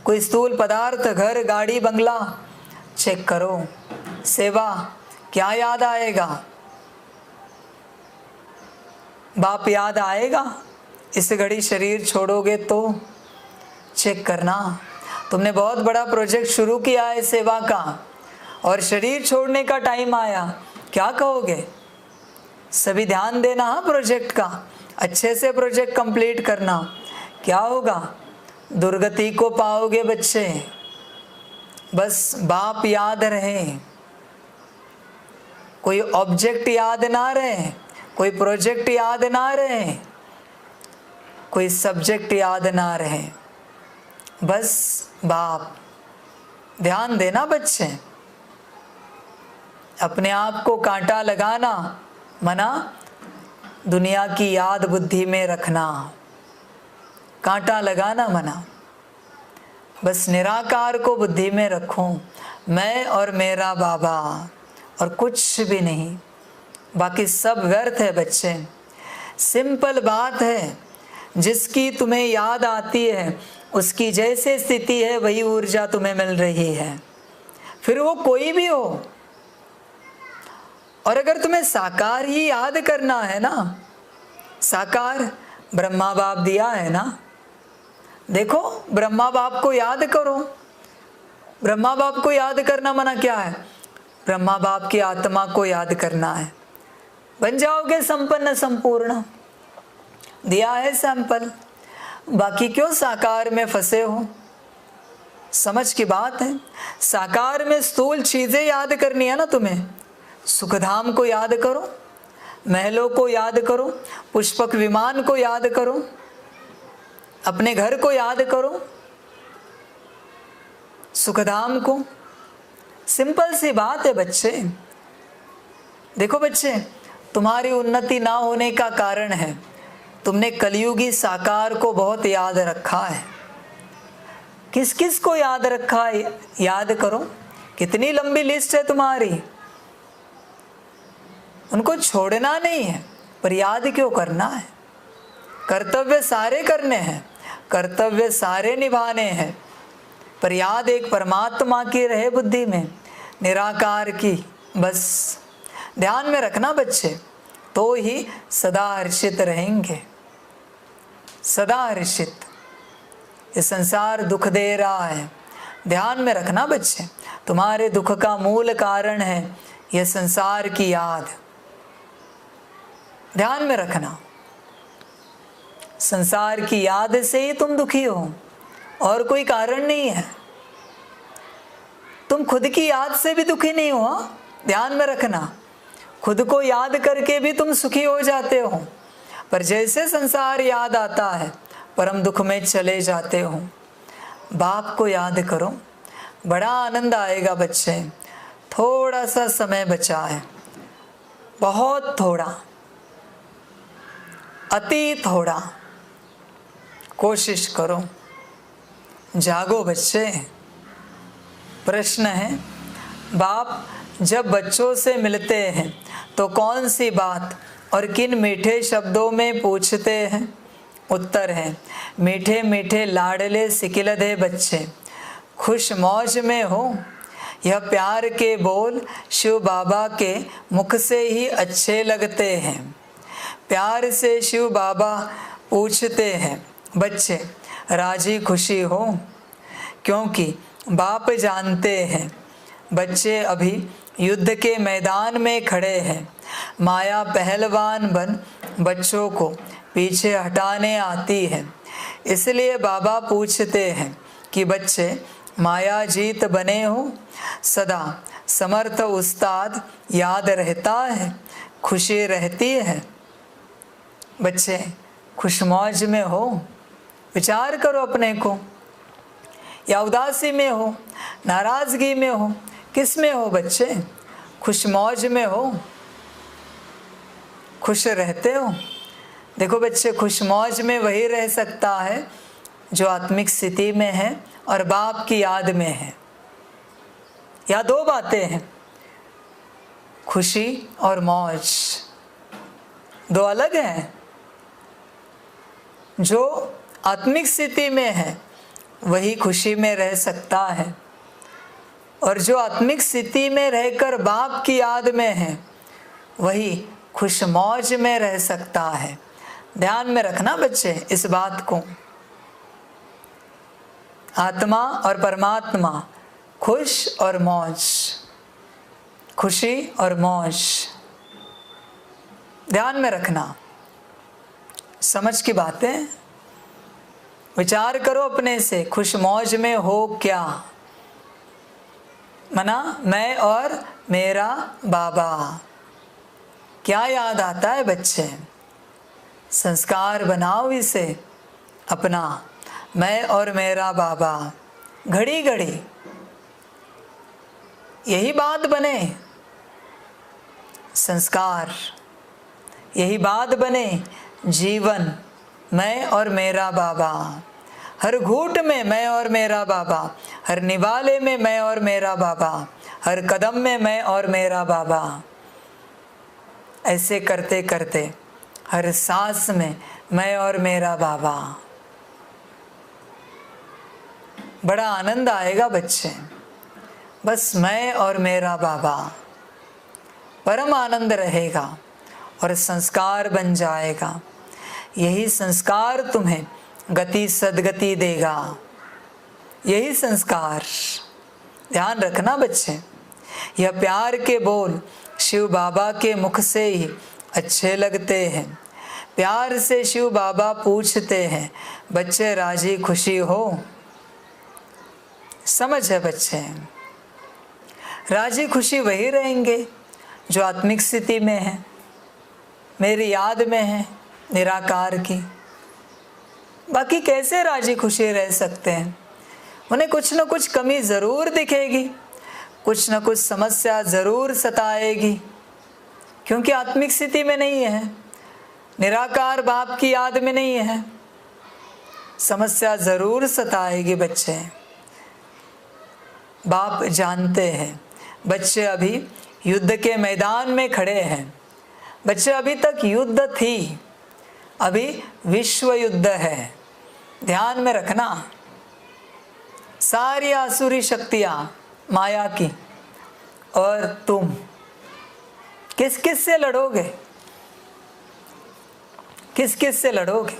कोई स्थूल पदार्थ, घर, गाड़ी, बंगला, चेक करो। सेवा, क्या याद आएगा? बाप याद आएगा? इस घड़ी शरीर छोड़ोगे तो चेक करना। तुमने बहुत बड़ा प्रोजेक्ट शुरू किया है सेवा का, और शरीर छोड़ने का टाइम आया, क्या कहोगे? सभी ध्यान देना हाँ प्रोजेक्ट का, अच्छे से प्रोजेक्ट कंप्लीट करना। क्या होगा? दुर्गति को पाओगे बच्चे। बस बाप याद रहे, कोई ऑब्जेक्ट याद ना रहे, कोई प्रोजेक्ट याद ना रहे, कोई सब्जेक्ट याद ना रहे, बस बाप। ध्यान देना बच्चे। अपने आप को कांटा लगाना मना, दुनिया की याद बुद्धि में रखना। कांटा लगाना मना। बस निराकार को बुद्धि में रखो, मैं और मेरा बाबा, और कुछ भी नहीं। बाकी सब व्यर्थ है बच्चे। सिंपल बात है, जिसकी तुम्हें याद आती है उसकी जैसे स्थिति है वही ऊर्जा तुम्हें मिल रही है, फिर वो कोई भी हो। और अगर तुम्हें साकार ही याद करना है ना, साकार ब्रह्मा बाप दिया है ना, देखो ब्रह्मा बाप को याद करो। ब्रह्मा बाप को याद करना मना क्या है? ब्रह्मा बाप की आत्मा को याद करना है, बन जाओगे संपन्न संपूर्ण। दिया है सैंपल, बाकी क्यों साकार में फंसे हो? समझ की बात है। साकार में स्थूल चीजें याद करनी है ना तुम्हें। सुखधाम को याद करो, महलों को याद करो, पुष्पक विमान को याद करो, अपने घर को याद करो, सुखधाम को। सिंपल सी बात है बच्चे। देखो बच्चे, तुम्हारी उन्नति ना होने का कारण है तुमने कलयुगी साकार को बहुत याद रखा है। किस किस को याद रखा है याद करो। कितनी लंबी लिस्ट है तुम्हारी। उनको छोड़ना नहीं है, पर याद क्यों करना है? कर्तव्य सारे करने हैं, कर्तव्य सारे निभाने हैं, पर याद एक परमात्मा की रहे बुद्धि में, निराकार की। बस ध्यान में रखना बच्चे, तो ही सदा हर्षित रहेंगे, सदा हर्षित। ये संसार दुख दे रहा है, ध्यान में रखना बच्चे। तुम्हारे दुख का मूल कारण है यह संसार की याद। ध्यान में रखना, संसार की याद से ही तुम दुखी हो, और कोई कारण नहीं है। तुम खुद की याद से भी दुखी नहीं हो, ध्यान में रखना। खुद को याद करके भी तुम सुखी हो जाते हो, पर जैसे संसार याद आता है परम दुख में चले जाते हो। बाप को याद करो, बड़ा आनंद आएगा बच्चे। थोड़ा सा समय बचा है, बहुत थोड़ा, अति थोड़ा। कोशिश करो, जागो बच्चे। प्रश्न है, बाप जब बच्चों से मिलते हैं तो कौन सी बात और किन मीठे शब्दों में पूछते हैं? उत्तर है, मीठे मीठे लाडले सिकिलधे बच्चे, खुश मौज में हो। यह प्यार के बोल शिव बाबा के मुख से ही अच्छे लगते हैं। प्यार से शिव बाबा पूछते हैं, बच्चे राजी खुशी हो? क्योंकि बाप जानते हैं बच्चे अभी युद्ध के मैदान में खड़े हैं। माया पहलवान बन बच्चों को पीछे हटाने आती है। इसलिए बाबा पूछते हैं कि बच्चे माया जीत बने हो? सदा समर्थ उस्ताद याद रहता है, खुशी रहती है। बच्चे खुशमौज में हो, विचार करो अपने को। या उदासी में हो, नाराजगी में हो, किस में हो बच्चे? खुशमौज में हो, खुश रहते हो। देखो बच्चे, खुशमौज में वही रह सकता है जो आत्मिक स्थिति में है और बाप की याद में है। या दो बातें हैं, खुशी और मौज, दो अलग हैं। जो आत्मिक स्थिति में है वही खुशी में रह सकता है, और जो आत्मिक स्थिति में रहकर बाप की याद में है वही खुश मौज में रह सकता है। ध्यान में रखना बच्चे इस बात को। आत्मा और परमात्मा, खुश और मौज, खुशी और मौज, ध्यान में रखना। समझ की बातें विचार करो अपने से, खुश मौज में हो क्या? मना मैं और मेरा बाबा, क्या याद आता है बच्चे? संस्कार बनाओ इसे अपना, मैं और मेरा बाबा। घड़ी घड़ी यही बात बने, संस्कार यही बात बने, जीवन मैं और मेरा बाबा। हर घूंट में मैं और मेरा बाबा, हर निवाले में मैं और मेरा बाबा, हर कदम में मैं और मेरा बाबा। ऐसे करते करते हर सांस में मैं और मेरा बाबा। बड़ा आनंद आएगा बच्चे। बस मैं और मेरा बाबा, परम आनंद रहेगा और संस्कार बन जाएगा। यही संस्कार तुम्हें गति सदगति देगा। यही संस्कार ध्यान रखना बच्चे, यह प्यार के बोल शिव बाबा के मुख से ही अच्छे लगते हैं। प्यार से शिव बाबा पूछते हैं, बच्चे राजी खुशी हो? समझ है बच्चे? राजी खुशी वही रहेंगे जो आत्मिक स्थिति में है, मेरी याद में है निराकार की। बाकी कैसे राजी खुशी रह सकते हैं? उन्हें कुछ न कुछ कमी ज़रूर दिखेगी, कुछ न कुछ समस्या ज़रूर सताएगी, क्योंकि आत्मिक स्थिति में नहीं है, निराकार बाप की याद में नहीं है। समस्या ज़रूर सताएगी बच्चे। बाप जानते हैं बच्चे अभी युद्ध के मैदान में खड़े हैं। बच्चे अभी तक युद्ध थी, अभी विश्व युद्ध है। ध्यान में रखना, सारी आसुरी शक्तियां माया की, और तुम किस किस से लड़ोगे? किस किस से लड़ोगे?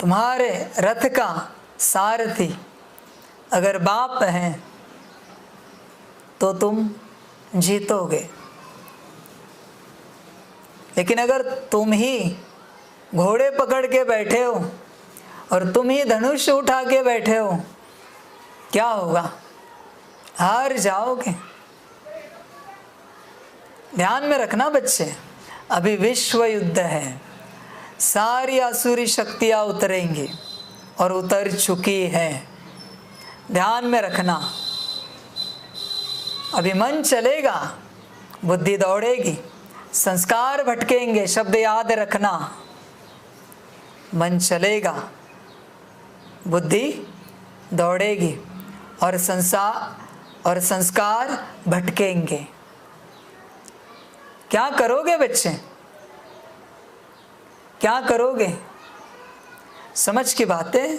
तुम्हारे रथ का सारथी अगर बाप है तो तुम जीतोगे, लेकिन अगर तुम ही घोड़े पकड़ के बैठे हो और तुम ही धनुष उठा के बैठे हो, क्या होगा? हार जाओगे। ध्यान में रखना बच्चे, अभी विश्व युद्ध है। सारी आसुरी शक्तियां उतरेंगी और उतर चुकी है। ध्यान में रखना, अभी मन चलेगा, बुद्धि दौड़ेगी, संस्कार भटकेंगे। शब्द याद रखना, मन चलेगा, बुद्धि दौड़ेगी और संस्कार भटकेंगे। क्या करोगे बच्चे? क्या करोगे? समझ की बातें।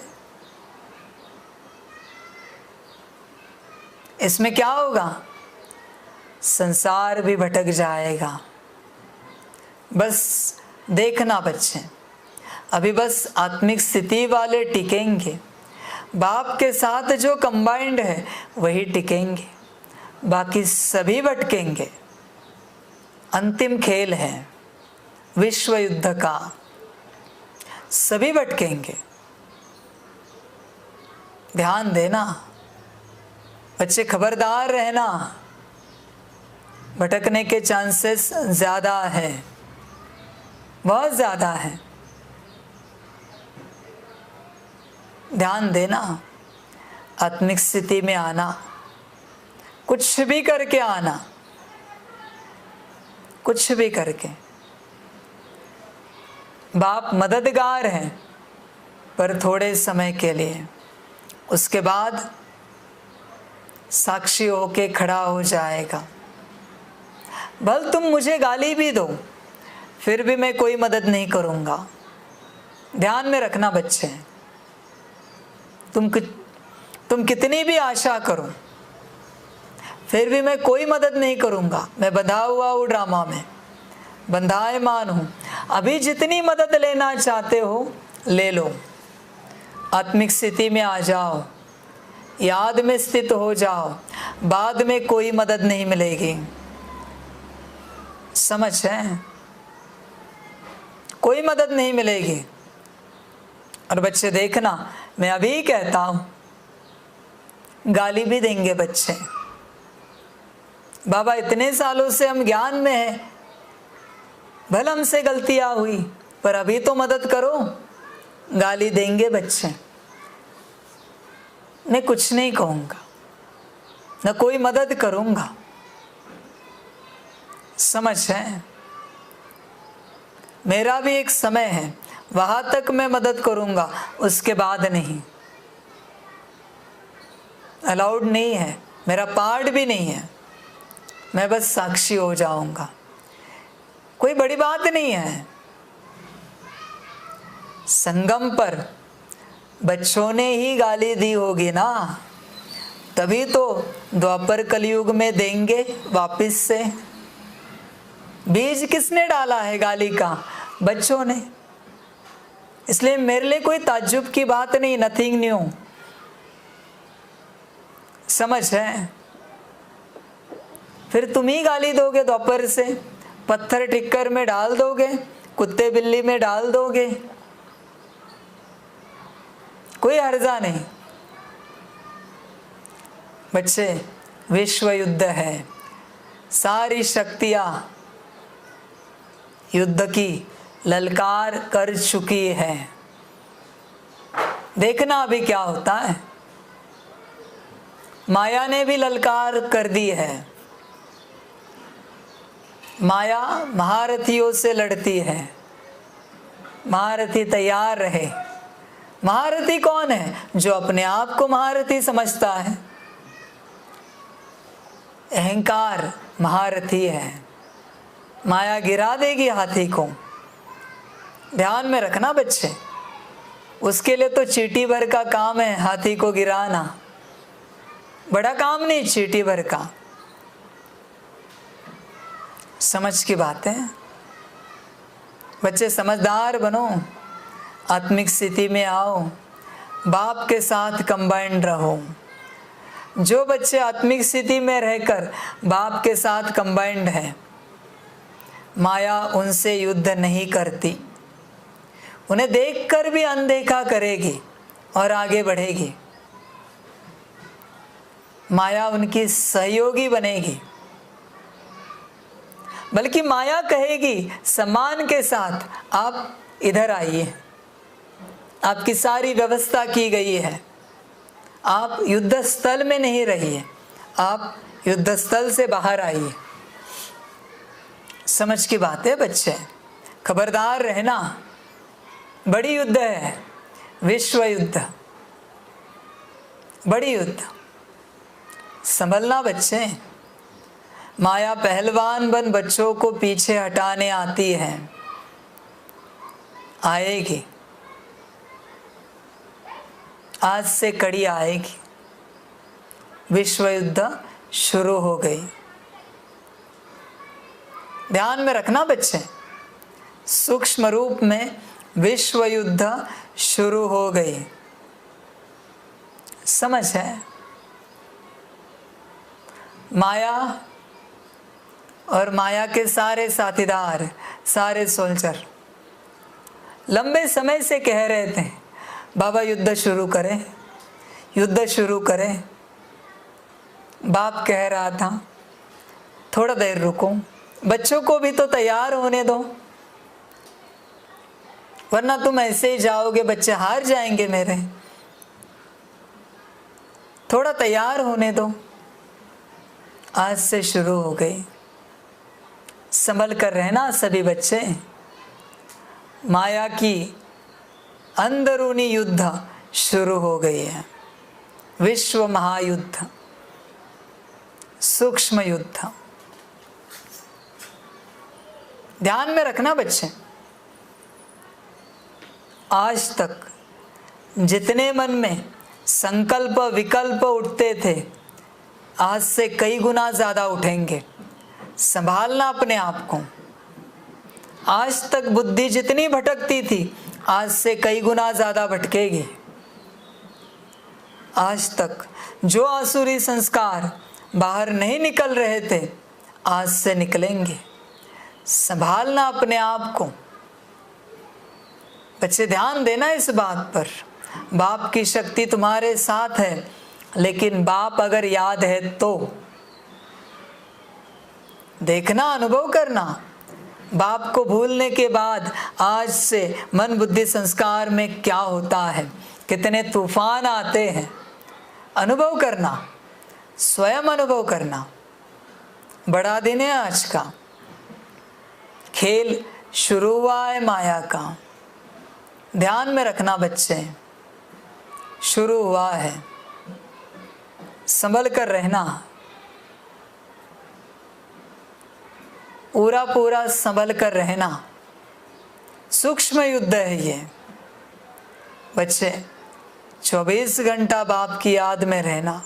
इसमें क्या होगा? संसार भी भटक जाएगा। बस देखना बच्चे, अभी बस आत्मिक स्थिति वाले टिकेंगे, बाप के साथ जो कंबाइंड है वही टिकेंगे, बाकी सभी भटकेंगे। अंतिम खेल है विश्व युद्ध का, सभी भटकेंगे। ध्यान देना बच्चे, खबरदार रहना, भटकने के चांसेस ज़्यादा है, बहुत ज़्यादा है। ध्यान देना, आत्मिक स्थिति में आना, कुछ भी करके आना, कुछ भी करके। बाप मददगार हैं पर थोड़े समय के लिए, उसके बाद साक्षी होके खड़ा हो जाएगा। भल तुम मुझे गाली भी दो, फिर भी मैं कोई मदद नहीं करूँगा। ध्यान में रखना बच्चे, तुम कितनी भी आशा करो, फिर भी मैं कोई मदद नहीं करूँगा। मैं बंधा हुआ हूँ ड्रामा में, बंधायमान हूँ। अभी जितनी मदद लेना चाहते हो ले लो, आत्मिक स्थिति में आ जाओ, याद में स्थित हो जाओ, बाद में कोई मदद नहीं मिलेगी। समझ है? कोई मदद नहीं मिलेगी। और बच्चे देखना, मैं अभी कहता हूँ, गाली भी देंगे बच्चे। बाबा इतने सालों से हम ज्ञान में हैं, भले हमसे गलतियां हुई, पर अभी तो मदद करो। गाली देंगे बच्चे। मैं कुछ नहीं कहूँगा, न कोई मदद करूँगा। समझ है? मेरा भी एक समय है, वहाँ तक मैं मदद करूँगा, उसके बाद नहीं। अलाउड नहीं है, मेरा पार्ट भी नहीं है। मैं बस साक्षी हो जाऊँगा, कोई बड़ी बात नहीं है। संगम पर बच्चों ने ही गाली दी होगी ना, तभी तो द्वापर कलयुग में देंगे वापिस से। बीज किसने डाला है गाली का? बच्चों ने। इसलिए मेरे लिए कोई ताज्जुब की बात नहीं, नथिंग न्यू। समझ है? फिर तुम ही गाली दोगे दोपहर से, पत्थर टिक्कर में डाल दोगे, कुत्ते बिल्ली में डाल दोगे, कोई हर्जा नहीं। बच्चे, विश्व युद्ध है, सारी शक्तियां युद्ध की ललकार कर चुकी है। देखना अभी क्या होता है। माया ने भी ललकार कर दी है। माया महारथियों से लड़ती है। महारथी तैयार रहे। महारथी कौन है? जो अपने आप को महारथी समझता है। अहंकार महारथी है। माया गिरा देगी हाथी को। ध्यान में रखना बच्चे, उसके लिए तो चींटी भर का काम है हाथी को गिराना, बड़ा काम नहीं चींटी भर का। समझ की बात है बच्चे, समझदार बनो, आत्मिक स्थिति में आओ, बाप के साथ कंबाइंड रहो। जो बच्चे आत्मिक स्थिति में रहकर बाप के साथ कंबाइंड है, माया उनसे युद्ध नहीं करती, उन्हें देखकर भी अनदेखा करेगी और आगे बढ़ेगी। माया उनकी सहयोगी बनेगी, बल्कि माया कहेगी सम्मान के साथ, आप इधर आइए, आपकी सारी व्यवस्था की गई है, आप युद्ध स्थल में नहीं रहिए, आप युद्ध स्थल से बाहर आइए। समझ की बात है बच्चे, खबरदार रहना, बड़ी युद्ध है, विश्व युद्ध, बड़ी युद्ध, संभलना बच्चे। माया पहलवान बन बच्चों को पीछे हटाने आती है, आएगी, आज से कड़ी आएगी। विश्व युद्ध शुरू हो गई। ध्यान में रखना बच्चे, सूक्ष्म रूप में विश्व युद्ध शुरू हो गई। समझ है? माया और माया के सारे साथीदार, सारे सोल्जर लंबे समय से कह रहे थे बाबा युद्ध शुरू करें, युद्ध शुरू करें। बाप कह रहा था थोड़ा देर रुको, बच्चों को भी तो तैयार होने दो, वरना तुम ऐसे ही जाओगे, बच्चे हार जाएंगे मेरे, थोड़ा तैयार होने दो। आज से शुरू हो गई। संभल कर रहना सभी बच्चे। माया की अंदरूनी युद्ध शुरू हो गई है, विश्व महायुद्ध, सूक्ष्म युद्ध। ध्यान में रखना बच्चे, आज तक जितने मन में संकल्प विकल्प उठते थे, आज से कई गुना ज्यादा उठेंगे। संभालना अपने आप को। आज तक बुद्धि जितनी भटकती थी, आज से कई गुना ज्यादा भटकेगी। आज तक जो आसुरी संस्कार बाहर नहीं निकल रहे थे, आज से निकलेंगे। संभालना अपने आप को। बच्चे ध्यान देना इस बात पर, बाप की शक्ति तुम्हारे साथ है, लेकिन बाप अगर याद है तो देखना, अनुभव करना। बाप को भूलने के बाद आज से मन बुद्धि संस्कार में क्या होता है, कितने तूफान आते हैं, अनुभव करना, स्वयं अनुभव करना। बड़ा दिन है आज का, खेल शुरू हुआ है माया का। ध्यान में रखना बच्चे, शुरू हुआ है, संभल कर रहना, पूरा पूरा संभल कर रहना। सूक्ष्म युद्ध है ये बच्चे। 24 घंटा बाप की याद में रहना,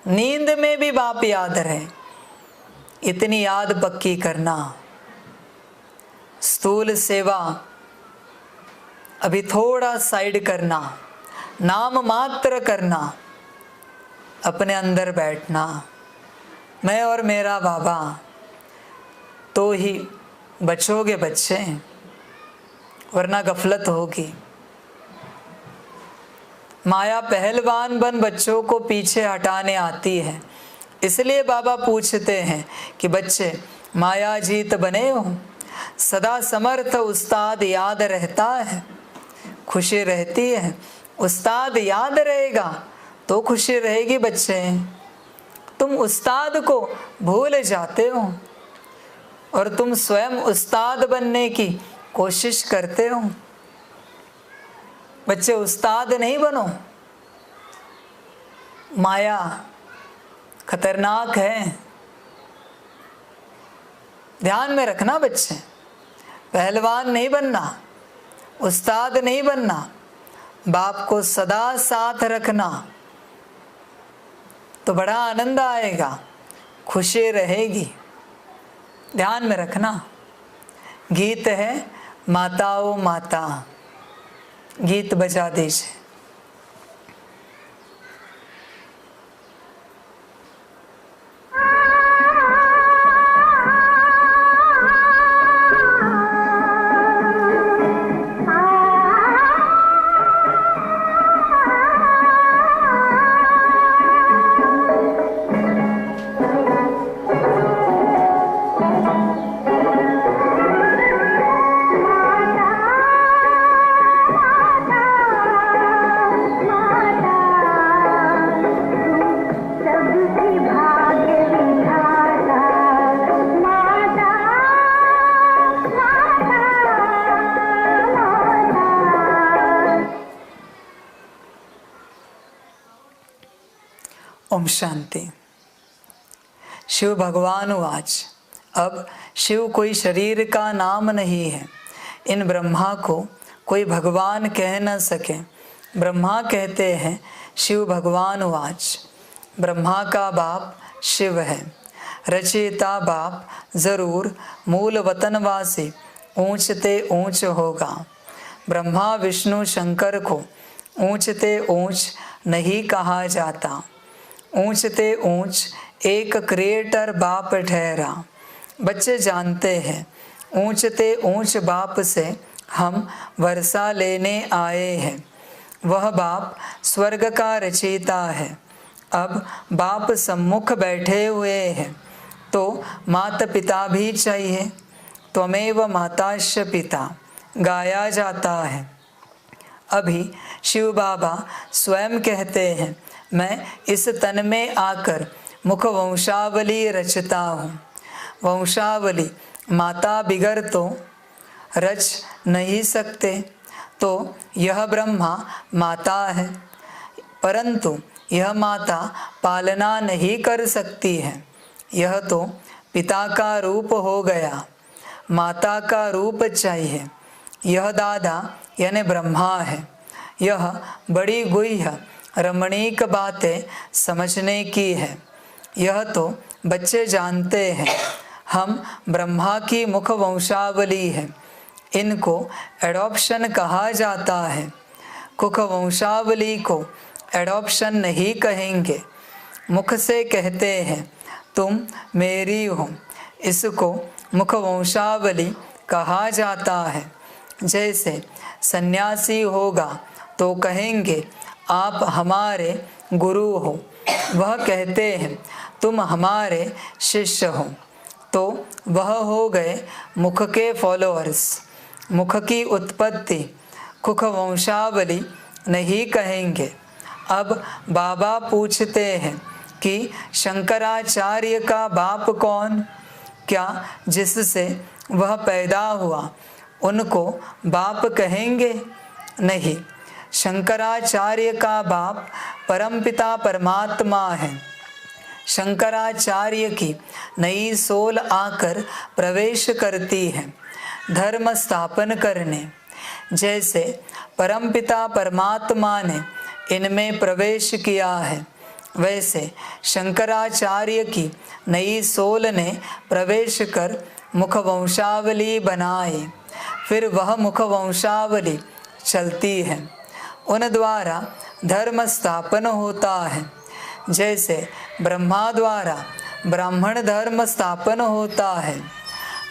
नींद में भी बाप याद रहे, इतनी याद पक्की करना। स्थूल सेवा अभी थोड़ा साइड करना, नाम मात्र करना, अपने अंदर बैठना, मैं और मेरा बाबा, तो ही बचोगे बच्चे, वरना गफलत होगी। माया पहलवान बन बच्चों को पीछे हटाने आती है। इसलिए बाबा पूछते हैं कि बच्चे माया जीत बने हो, सदा समर्थ उस्ताद याद रहता है, खुशी रहती है, उस्ताद याद रहेगा तो खुशी रहेगी। बच्चे तुम उस्ताद को भूल जाते हो और तुम स्वयं उस्ताद बनने की कोशिश करते हो। बच्चे उस्ताद नहीं बनो, माया खतरनाक है, ध्यान में रखना बच्चे। पहलवान नहीं बनना, उस्ताद नहीं बनना, बाप को सदा साथ रखना तो बड़ा आनंद आएगा, खुशी रहेगी। ध्यान में रखना। गीत है माताओं माता, गीत बजा दीजिए। ओम शांति। शिव भगवान उवाच। अब शिव कोई शरीर का नाम नहीं है। इन ब्रह्मा को कोई भगवान कह न सके। ब्रह्मा कहते हैं शिव भगवान उवाच। ब्रह्मा का बाप शिव है, रचयिता बाप जरूर मूल वतनवासी ऊंचते ऊंच होगा। ब्रह्मा विष्णु शंकर को ऊंचते ऊंच नहीं कहा जाता। ऊंचते ऊंच एक क्रिएटर बाप ठहरा। बच्चे जानते हैं ऊंचते ऊंच बाप से हम वर्षा लेने आए हैं। वह बाप स्वर्ग का रचयिता है। अब बाप सम्मुख बैठे हुए हैं तो माता पिता भी चाहिए। त्वमेव माताश्च पिता गाया जाता है। अभी शिव बाबा स्वयं कहते हैं मैं इस तन में आकर मुख वंशावली रचता हूँ। वंशावली माता बिगर तो रच नहीं सकते, तो यह ब्रह्मा माता है, परंतु यह माता पालना नहीं कर सकती है। यह तो पिता का रूप हो गया, माता का रूप चाहिए। यह दादा यानी ब्रह्मा है। यह बड़ी गुह्य रमणीक बातें समझने की है। यह तो बच्चे जानते हैं हम ब्रह्मा की मुख वंशावली है। इनको एडॉप्शन कहा जाता है। कुख वंशावली को एडॉप्शन नहीं कहेंगे, मुख से कहते हैं तुम मेरी हो। इसको मुख वंशावली कहा जाता है। जैसे सन्यासी होगा तो कहेंगे आप हमारे गुरु हो। वह कहते हैं तुम हमारे शिष्य हो, तो वह हो गए मुख के फॉलोअर्स। मुख की उत्पत्ति कुख वंशावली नहीं कहेंगे। अब बाबा पूछते हैं कि शंकराचार्य का बाप कौन? क्या जिससे वह पैदा हुआ उनको बाप कहेंगे? नहीं, शंकराचार्य का बाप परमपिता परमात्मा है। शंकराचार्य की नई सोल आकर प्रवेश करती है धर्म स्थापन करने। जैसे परमपिता परमात्मा ने इनमें प्रवेश किया है, वैसे शंकराचार्य की नई सोल ने प्रवेश कर मुख वंशावली बनाई। फिर वह मुख वंशावली चलती है, उन द्वारा धर्म स्थापन होता है। जैसे ब्रह्मा द्वारा ब्राह्मण धर्म स्थापन होता है।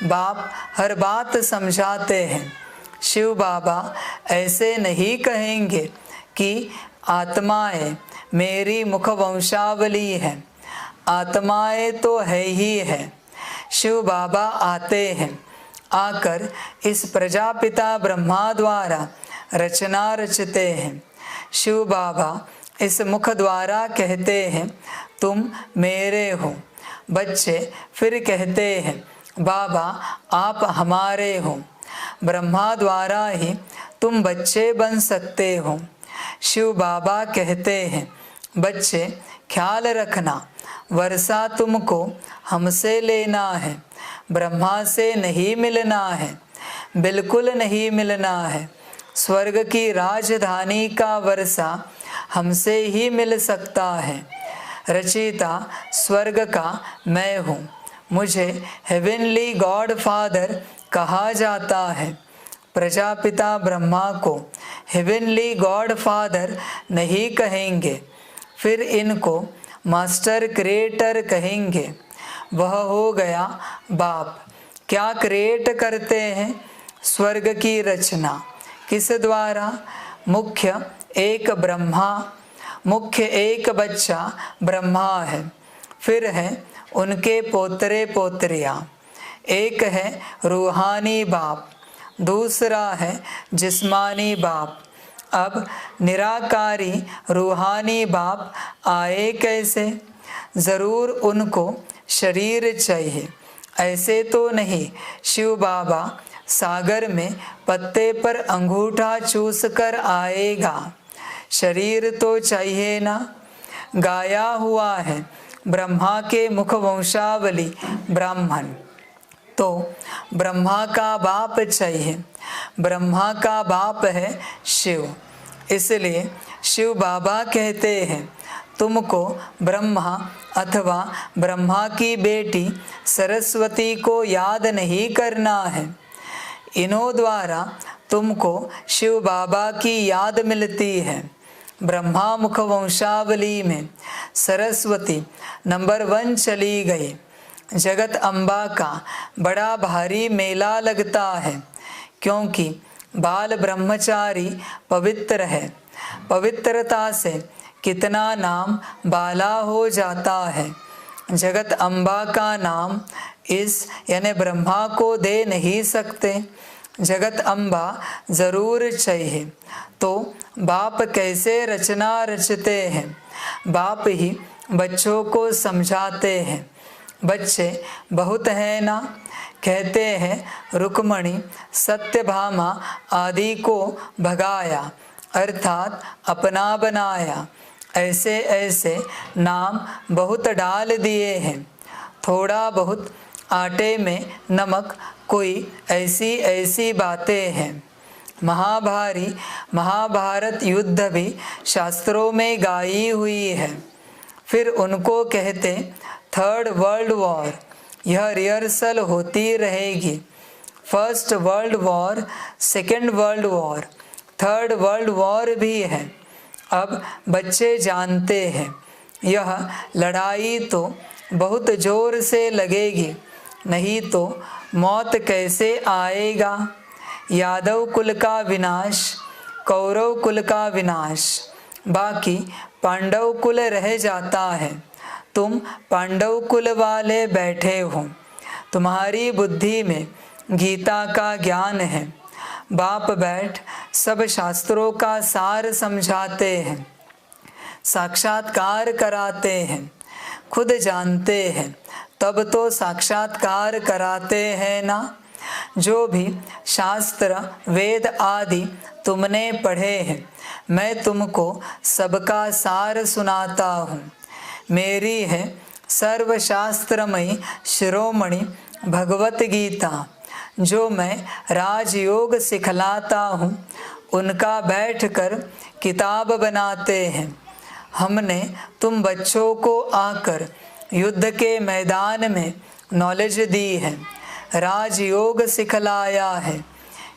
बाप हर बात समझाते हैं। शिव बाबा ऐसे नहीं कहेंगे कि आत्माएं मेरी मुख वंशावली है। आत्माएं तो है ही है। शिव बाबा आते हैं, आकर इस प्रजापिता ब्रह्मा द्वारा रचना रचते हैं। शिव बाबा इस मुख द्वारा कहते हैं तुम मेरे हो। बच्चे फिर कहते हैं बाबा आप हमारे हो। ब्रह्मा द्वारा ही तुम बच्चे बन सकते हो। शिव बाबा कहते हैं बच्चे ख्याल रखना, वर्षा तुमको हमसे लेना है, ब्रह्मा से नहीं मिलना है, बिल्कुल नहीं मिलना है। स्वर्ग की राजधानी का वर्षा हमसे ही मिल सकता है। रचयिता स्वर्ग का मैं हूँ। मुझे हेवनली गॉड फादर कहा जाता है। प्रजापिता ब्रह्मा को हेवनली गॉड फादर नहीं कहेंगे, फिर इनको मास्टर क्रिएटर कहेंगे। वह हो गया बाप। क्या क्रिएट करते हैं? स्वर्ग की रचना। किस द्वारा? मुख्य एक ब्रह्मा, मुख्य एक बच्चा ब्रह्मा है, फिर है उनके पोतरे पोतरियाँ। एक है रूहानी बाप, दूसरा है जिस्मानी बाप। अब निराकारी रूहानी बाप आए कैसे? ज़रूर उनको शरीर चाहिए। ऐसे तो नहीं शिव बाबा सागर में पत्ते पर अंगूठा चूस कर आएगा। शरीर तो चाहिए ना। गाया हुआ है ब्रह्मा के मुख वंशावली ब्राह्मण, तो ब्रह्मा का बाप चाहिए। ब्रह्मा का बाप है शिव। इसलिए शिव बाबा कहते हैं तुमको ब्रह्मा अथवा ब्रह्मा की बेटी सरस्वती को याद नहीं करना है। इन्हों द्वारा तुमको शिव बाबा की याद मिलती है। ब्रह्मा मुख वंशावली में सरस्वती नंबर 1 चली गई। जगत अम्बा का बड़ा भारी मेला लगता है, क्योंकि बाल ब्रह्मचारी पवित्र है। पवित्रता से कितना नाम बाला हो जाता है। जगत अम्बा का नाम इस यानी ब्रह्मा को दे नहीं सकते। जगत अम्बा ज़रूर चाहिए। तो बाप कैसे रचना रचते हैं? बाप ही बच्चों को समझाते हैं। बच्चे बहुत हैं ना। कहते हैं रुक्मणी सत्यभामा आदि को भगाया, अर्थात अपना बनाया। ऐसे ऐसे नाम बहुत डाल दिए हैं। थोड़ा बहुत आटे में नमक, कोई ऐसी ऐसी बातें हैं। महाभारत युद्ध भी शास्त्रों में गाई हुई है। फिर उनको कहते 3rd वर्ल्ड वॉर। यह रिहर्सल होती रहेगी। 1st world war, 2nd world war, 3rd world war भी है। अब बच्चे जानते हैं यह लड़ाई तो बहुत जोर से लगेगी, नहीं तो मौत कैसे आएगा। यादव कुल का विनाश, कौरव कुल का विनाश, बाकी पांडव कुल रह जाता है। तुम पांडव कुल वाले बैठे हो। तुम्हारी बुद्धि में गीता का ज्ञान है। बाप बैठ सब शास्त्रों का सार समझाते हैं, साक्षात्कार कराते हैं। खुद जानते हैं तब तो साक्षात्कार कराते हैं ना। जो भी शास्त्र वेद आदि तुमने पढ़े हैं, मैं तुमको सबका सार सुनाता हूँ। मेरी है सर्वशास्त्रमयी शिरोमणि भगवत गीता, जो मैं राजयोग सिखलाता हूँ। उनका बैठकर किताब बनाते हैं। हमने तुम बच्चों को आकर युद्ध के मैदान में नॉलेज दी है, राजयोग सिखलाया है।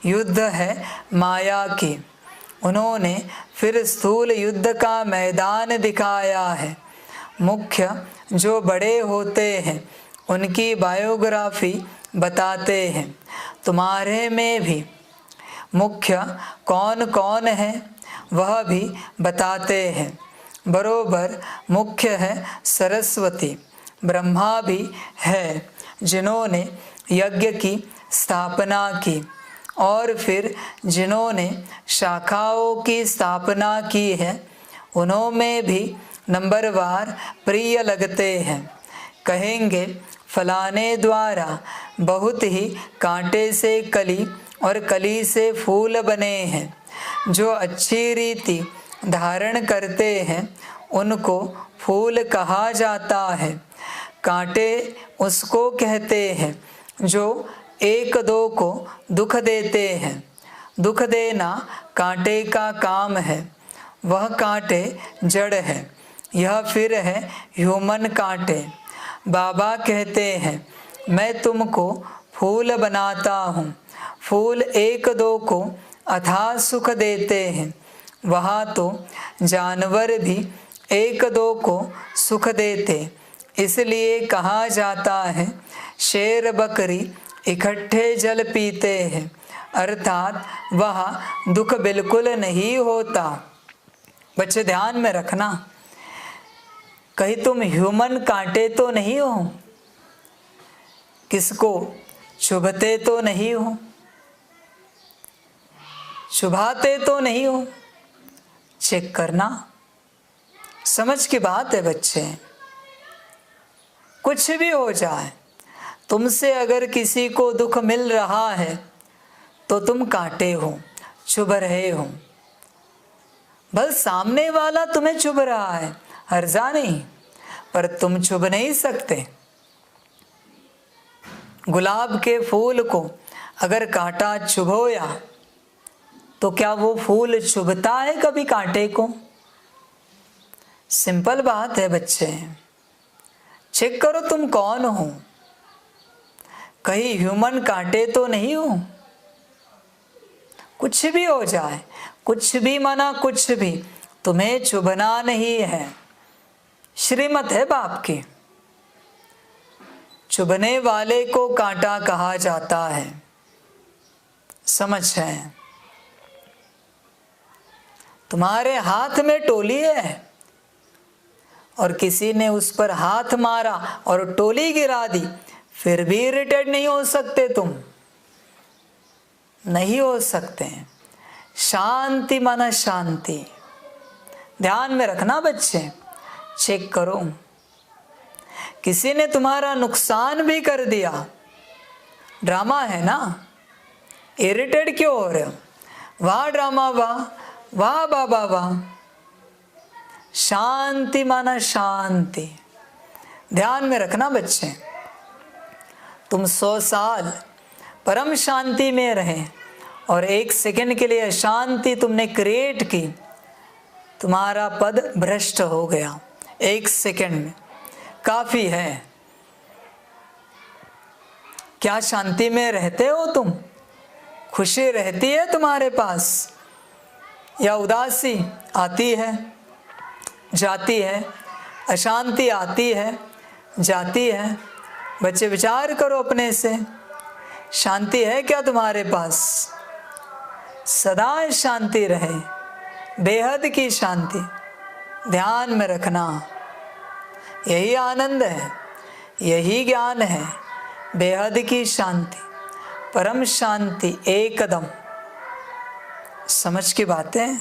युद्ध है माया की। उन्होंने फिर स्थूल युद्ध का मैदान दिखाया है। मुख्य जो बड़े होते हैं उनकी बायोग्राफी बताते हैं। तुम्हारे में भी मुख्य कौन कौन है वह भी बताते हैं। बरोबर मुख्य है सरस्वती, ब्रह्मा भी है जिन्होंने यज्ञ की स्थापना की, और फिर जिन्होंने शाखाओं की स्थापना की है उन्होंने भी नंबरवार प्रिय लगते हैं। कहेंगे फलाने द्वारा बहुत ही कांटे से कली और कली से फूल बने हैं। जो अच्छी रीति धारण करते हैं उनको फूल कहा जाता है। कांटे उसको कहते हैं जो एक दो को दुख देते हैं। दुख देना कांटे का काम है, वह कांटे जड़ है। यह फिर है ह्यूमन कांटे। बाबा कहते हैं मैं तुमको फूल बनाता हूँ। फूल एक दो को अथाह सुख देते हैं। वहाँ तो जानवर भी एक दो को सुख देते, इसलिए कहा जाता है शेर बकरी इकट्ठे जल पीते हैं, अर्थात वहाँ दुख बिल्कुल नहीं होता। बच्चे ध्यान में रखना, कहीं तुम ह्यूमन कांटे तो नहीं हो, किसको चुभते तो नहीं हो, चुभाते तो नहीं हो। चेक करना, समझ की बात है बच्चे। कुछ भी हो जाए, तुमसे अगर किसी को दुख मिल रहा है तो तुम कांटे हो, चुभ रहे हो। बस सामने वाला तुम्हें चुभ रहा है, हर्जा नहीं, पर तुम चुभ नहीं सकते। गुलाब के फूल को अगर कांटा चुभोया तो क्या वो फूल चुभता है कभी कांटे को? सिंपल बात है बच्चे। चेक करो तुम कौन हो, कहीं ह्यूमन कांटे तो नहीं हो। कुछ भी हो जाए, कुछ भी माना कुछ भी, तुम्हें चुभना नहीं है। श्रीमत है बाप की। चुभने वाले को कांटा कहा जाता है। समझ है? तुम्हारे हाथ में टोली है और किसी ने उस पर हाथ मारा और टोली गिरा दी, फिर भी इरिटेट नहीं हो सकते तुम? नहीं हो सकते। शांति माना शांति। ध्यान में रखना बच्चे। चेक करो, किसी ने तुम्हारा नुकसान भी कर दिया, ड्रामा है ना, इरिटेट क्यों हो रहे हो? वाह ड्रामा, वाह वाह बाबा वाह। शांति माना शांति। ध्यान में रखना बच्चे, तुम 100 साल परम शांति में रहे और 1 सेकंड के लिए अशांति तुमने क्रिएट की, तुम्हारा पद भ्रष्ट हो गया। 1 सेकंड में काफी है। क्या शांति में रहते हो तुम? खुशी रहती है तुम्हारे पास या उदासी आती है जाती है, अशांति आती है जाती है? बच्चे विचार करो अपने से, शांति है क्या तुम्हारे पास? सदा शांति रहे, बेहद की शांति। ध्यान में रखना, यही आनंद है, यही ज्ञान है, बेहद की शांति, परम शांति एकदम। समझ की बातें,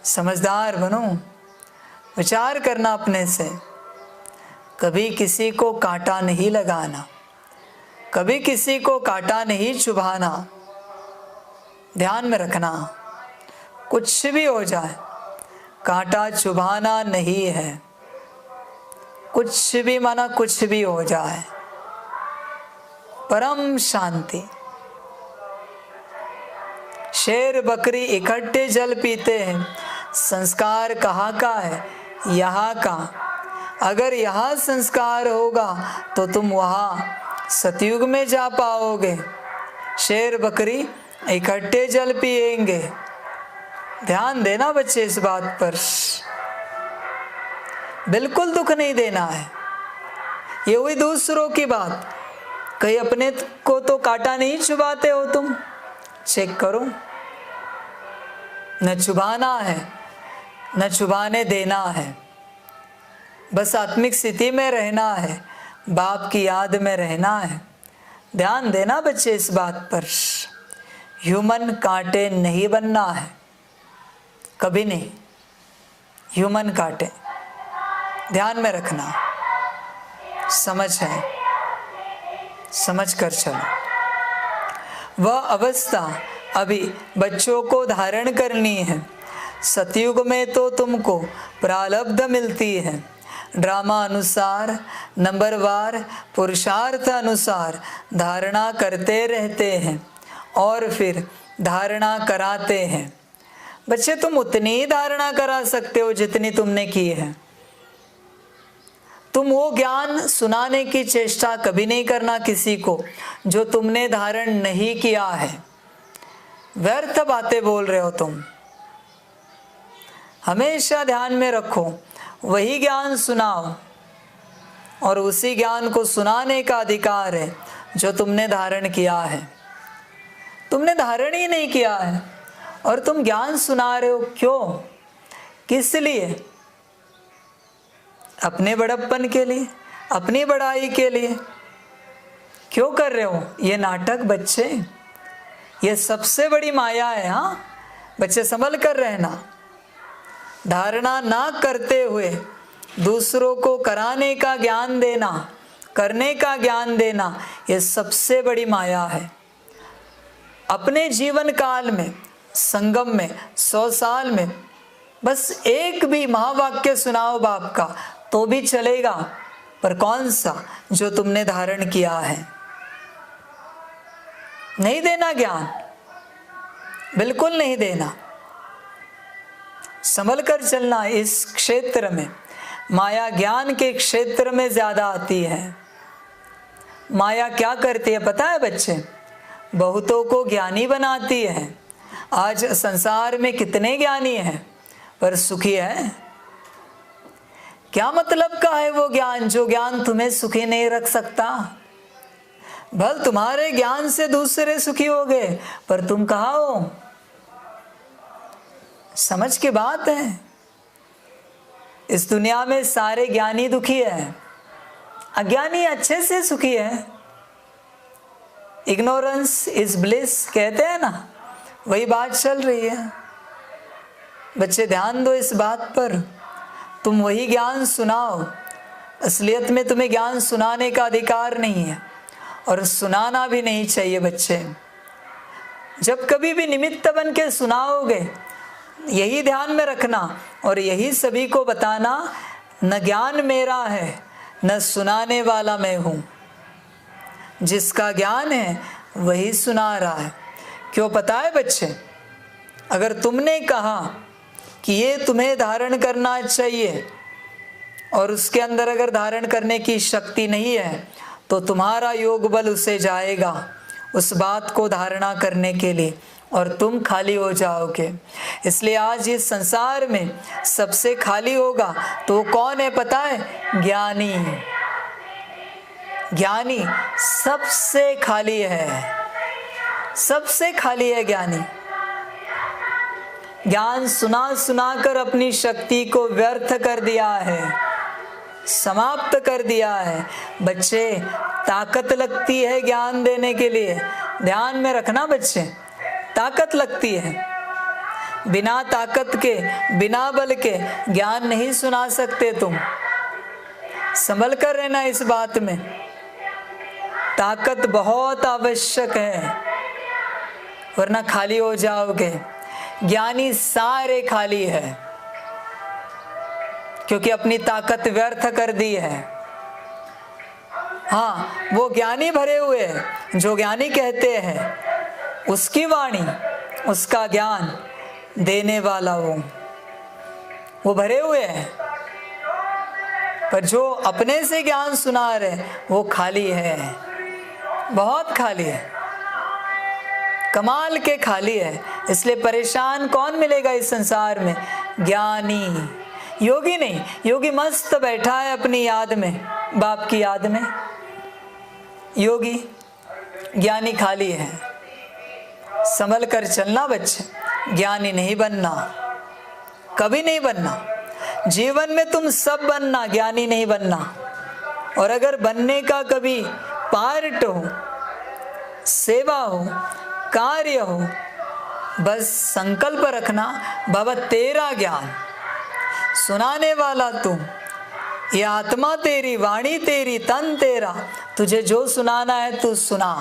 समझदार बनो, विचार करना अपने से। कभी किसी को कांटा नहीं लगाना, कभी किसी को कांटा नहीं चुभाना। ध्यान में रखना, कुछ भी हो जाए कांटा चुभाना नहीं है। कुछ भी माना कुछ भी हो जाए, परम शांति। शेर बकरी इकट्ठे जल पीते हैं। संस्कार कहाँ का है? यहाँ का। अगर यहाँ संस्कार होगा तो तुम वहाँ सतयुग में जा पाओगे। शेर बकरी इकट्ठे जल पिएंगे। ध्यान देना बच्चे इस बात पर। बिल्कुल दुख नहीं देना है। ये हुई दूसरों की बात, कहीं अपने को तो कांटा नहीं चुभाते हो तुम, चेक करो। न चुभाना है न चुभाने देना है, बस आत्मिक स्थिति में रहना है, बाप की याद में रहना है। ध्यान देना बच्चे इस बात पर, ह्यूमन कांटे नहीं बनना है, कभी नहीं। ह्यूमन कांटे ध्यान में रखना, समझ है, समझ कर चलो। वह अवस्था अभी बच्चों को धारण करनी है। सतयुग में तो तुमको प्रारब्ध मिलती है, ड्रामा अनुसार, नंबरवार, पुरुषार्थ अनुसार धारणा करते रहते हैं और फिर धारणा कराते हैं। बच्चे तुम उतनी ही धारणा करा सकते हो जितनी तुमने की है। तुम वो ज्ञान सुनाने की चेष्टा कभी नहीं करना किसी को जो तुमने धारण नहीं किया है। व्यर्थ बातें बोल रहे हो तुम। हमेशा ध्यान में रखो, वही ज्ञान सुनाओ और उसी ज्ञान को सुनाने का अधिकार है जो तुमने धारण किया है। तुमने धारण ही नहीं किया है और तुम ज्ञान सुना रहे हो, क्यों, किस लिए? अपने बड़प्पन के लिए, अपनी बड़ाई के लिए। क्यों कर रहे हो ये नाटक बच्चे? ये सबसे बड़ी माया है। हाँ बच्चे, संभल कर रहना। धारणा ना करते हुए दूसरों को कराने का ज्ञान देना, करने का ज्ञान देना, ये सबसे बड़ी माया है। अपने जीवन काल में, संगम में, 100 साल में बस एक भी महावाक्य सुनाओ बाप का तो भी चलेगा, पर कौन सा? जो तुमने धारण किया है। नहीं देना ज्ञान, बिल्कुल नहीं देना। संभल कर चलना। इस क्षेत्र में माया ज्ञान के क्षेत्र में ज्यादा आती है। माया क्या करती है पता है बच्चे? बहुतों को ज्ञानी बनाती है। आज संसार में कितने ज्ञानी हैं पर सुखी है? क्या मतलब का है वो ज्ञान जो ज्ञान तुम्हें सुखी नहीं रख सकता? भल तुम्हारे ज्ञान से दूसरे सुखी हो गए, पर तुम कहाँ हो? समझ की बात है। इस दुनिया में सारे ज्ञानी दुखी है, अज्ञानी अच्छे से सुखी है। इग्नोरेंस इज ब्लिस कहते हैं ना, वही बात चल रही है। बच्चे ध्यान दो इस बात पर। तुम वही ज्ञान सुनाओ। असलियत में तुम्हें ज्ञान सुनाने का अधिकार नहीं है और सुनाना भी नहीं चाहिए बच्चे। जब कभी भी निमित्त बन के सुनाओगे, यही ध्यान में रखना और यही सभी को बताना, न ज्ञान मेरा है न सुनाने वाला मैं हूँ। जिसका ज्ञान है वही सुना रहा है। क्यों पता है बच्चे? अगर तुमने कहा कि ये तुम्हें धारण करना चाहिए और उसके अंदर अगर धारण करने की शक्ति नहीं है तो तुम्हारा योग बल उसे जाएगा उस बात को धारणा करने के लिए और तुम खाली हो जाओगे। इसलिए आज इस संसार में सबसे खाली होगा तो वो कौन है पता है? ज्ञानी। ज्ञानी सबसे खाली है, सबसे खाली है ज्ञानी। ज्ञान सुना सुना कर अपनी शक्ति को व्यर्थ कर दिया है, समाप्त कर दिया है। बच्चे ताकत लगती है ज्ञान देने के लिए, ध्यान में रखना बच्चे, ताकत लगती है। बिना ताकत के, बिना बल के ज्ञान नहीं सुना सकते तुम। संभल कर रहना इस बात में। ताकत बहुत आवश्यक है वरना खाली हो जाओगे। ज्ञानी सारे खाली है क्योंकि अपनी ताकत व्यर्थ कर दी है। हाँ, वो ज्ञानी भरे हुए हैं जो ज्ञानी कहते हैं, उसकी वाणी, उसका ज्ञान देने वाला वो भरे हुए हैं। पर जो अपने से ज्ञान सुना रहे वो खाली है, बहुत खाली है, कमाल के खाली है। इसलिए परेशान कौन मिलेगा इस संसार में? ज्ञानी। योगी नहीं, योगी मस्त बैठा है अपनी याद में, बाप की याद में योगी। ज्ञानी खाली है। संभल कर चलना बच्चे, ज्ञानी नहीं बनना, कभी नहीं बनना। जीवन में तुम सब बनना, ज्ञानी नहीं बनना। और अगर बनने का कभी पार्ट हो, सेवा हो, कार्य हो, बस संकल्प रखना, बाबा तेरा ज्ञान सुनाने वाला तू, ये आत्मा तेरी, वाणी तेरी, तन तेरा, तुझे जो सुनाना है तू सुना।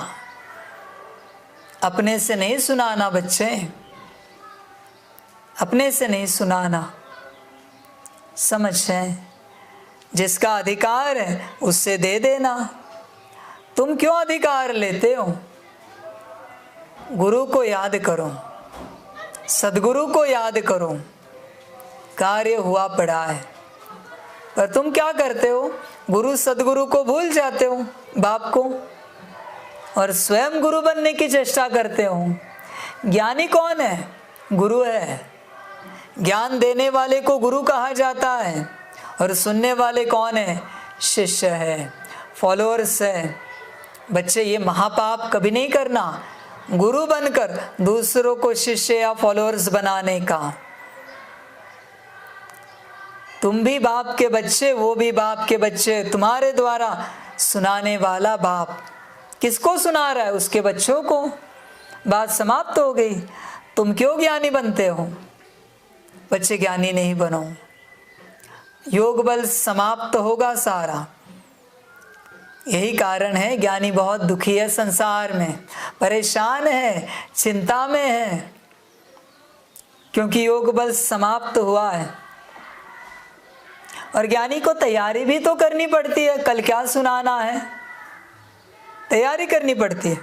अपने से नहीं सुनाना बच्चे, अपने से नहीं सुनाना। समझ है? जिसका अधिकार है उससे दे देना। तुम क्यों अधिकार लेते हो? गुरु को याद करो, सदगुरु को याद करो। कार्य हुआ पड़ा है, पर तुम क्या करते हो? गुरु सदगुरु को भूल जाते हो, बाप को, और स्वयं गुरु बनने की चेष्टा करते हो। ज्ञानी कौन है? गुरु है। ज्ञान देने वाले को गुरु कहा जाता है, और सुनने वाले कौन है? शिष्य है, फॉलोअर्स है। बच्चे, ये महापाप कभी नहीं करना, गुरु बनकर दूसरों को शिष्य या फॉलोअर्स बनाने का। तुम भी बाप के बच्चे, वो भी बाप के बच्चे। तुम्हारे द्वारा सुनाने वाला बाप किसको सुना रहा है? उसके बच्चों को। बात समाप्त हो गई। तुम क्यों ज्ञानी बनते हो? बच्चे, ज्ञानी नहीं बनो, योग बल समाप्त होगा सारा। यही कारण है ज्ञानी बहुत दुखी है, संसार में परेशान है, चिंता में है, क्योंकि योग बल समाप्त हुआ है। और ज्ञानी को तैयारी भी तो करनी पड़ती है। कल क्या सुनाना है, तैयारी करनी पड़ती है।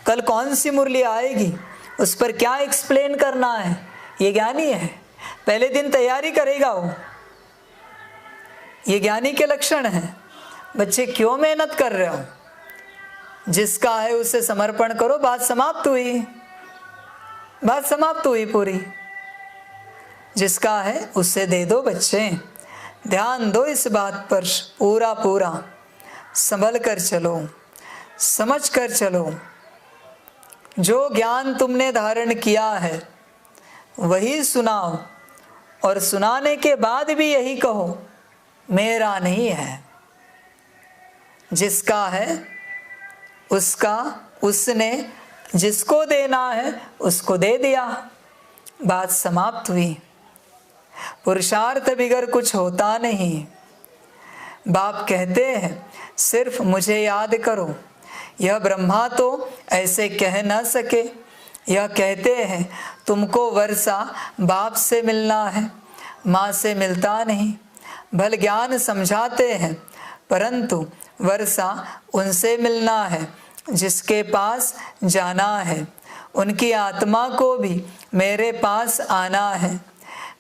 कल कौन सी मुरली आएगी, उस पर क्या एक्सप्लेन करना है, ये ज्ञानी है। पहले दिन तैयारी करेगा वो, ये ज्ञानी के लक्षण हैं। बच्चे, क्यों मेहनत कर रहे हो? जिसका है उसे समर्पण करो। बात समाप्त हुई, बात समाप्त हुई पूरी। जिसका है उसे दे दो बच्चे। ध्यान दो इस बात पर, पूरा पूरा संभल कर चलो, समझ कर चलो। जो ज्ञान तुमने धारण किया है वही सुनाओ, और सुनाने के बाद भी यही कहो, मेरा नहीं है। जिसका है उसका, उसने जिसको देना है उसको दे दिया। बात समाप्त हुई। पुरुषार्थ बिगर कुछ होता नहीं। बाप कहते हैं सिर्फ मुझे याद करो। यह ब्रह्मा तो ऐसे कह न सके। यह कहते हैं तुमको वर्षा बाप से मिलना है, माँ से मिलता नहीं। भल ज्ञान समझाते हैं, परंतु वर्षा उनसे मिलना है जिसके पास जाना है। उनकी आत्मा को भी मेरे पास आना है,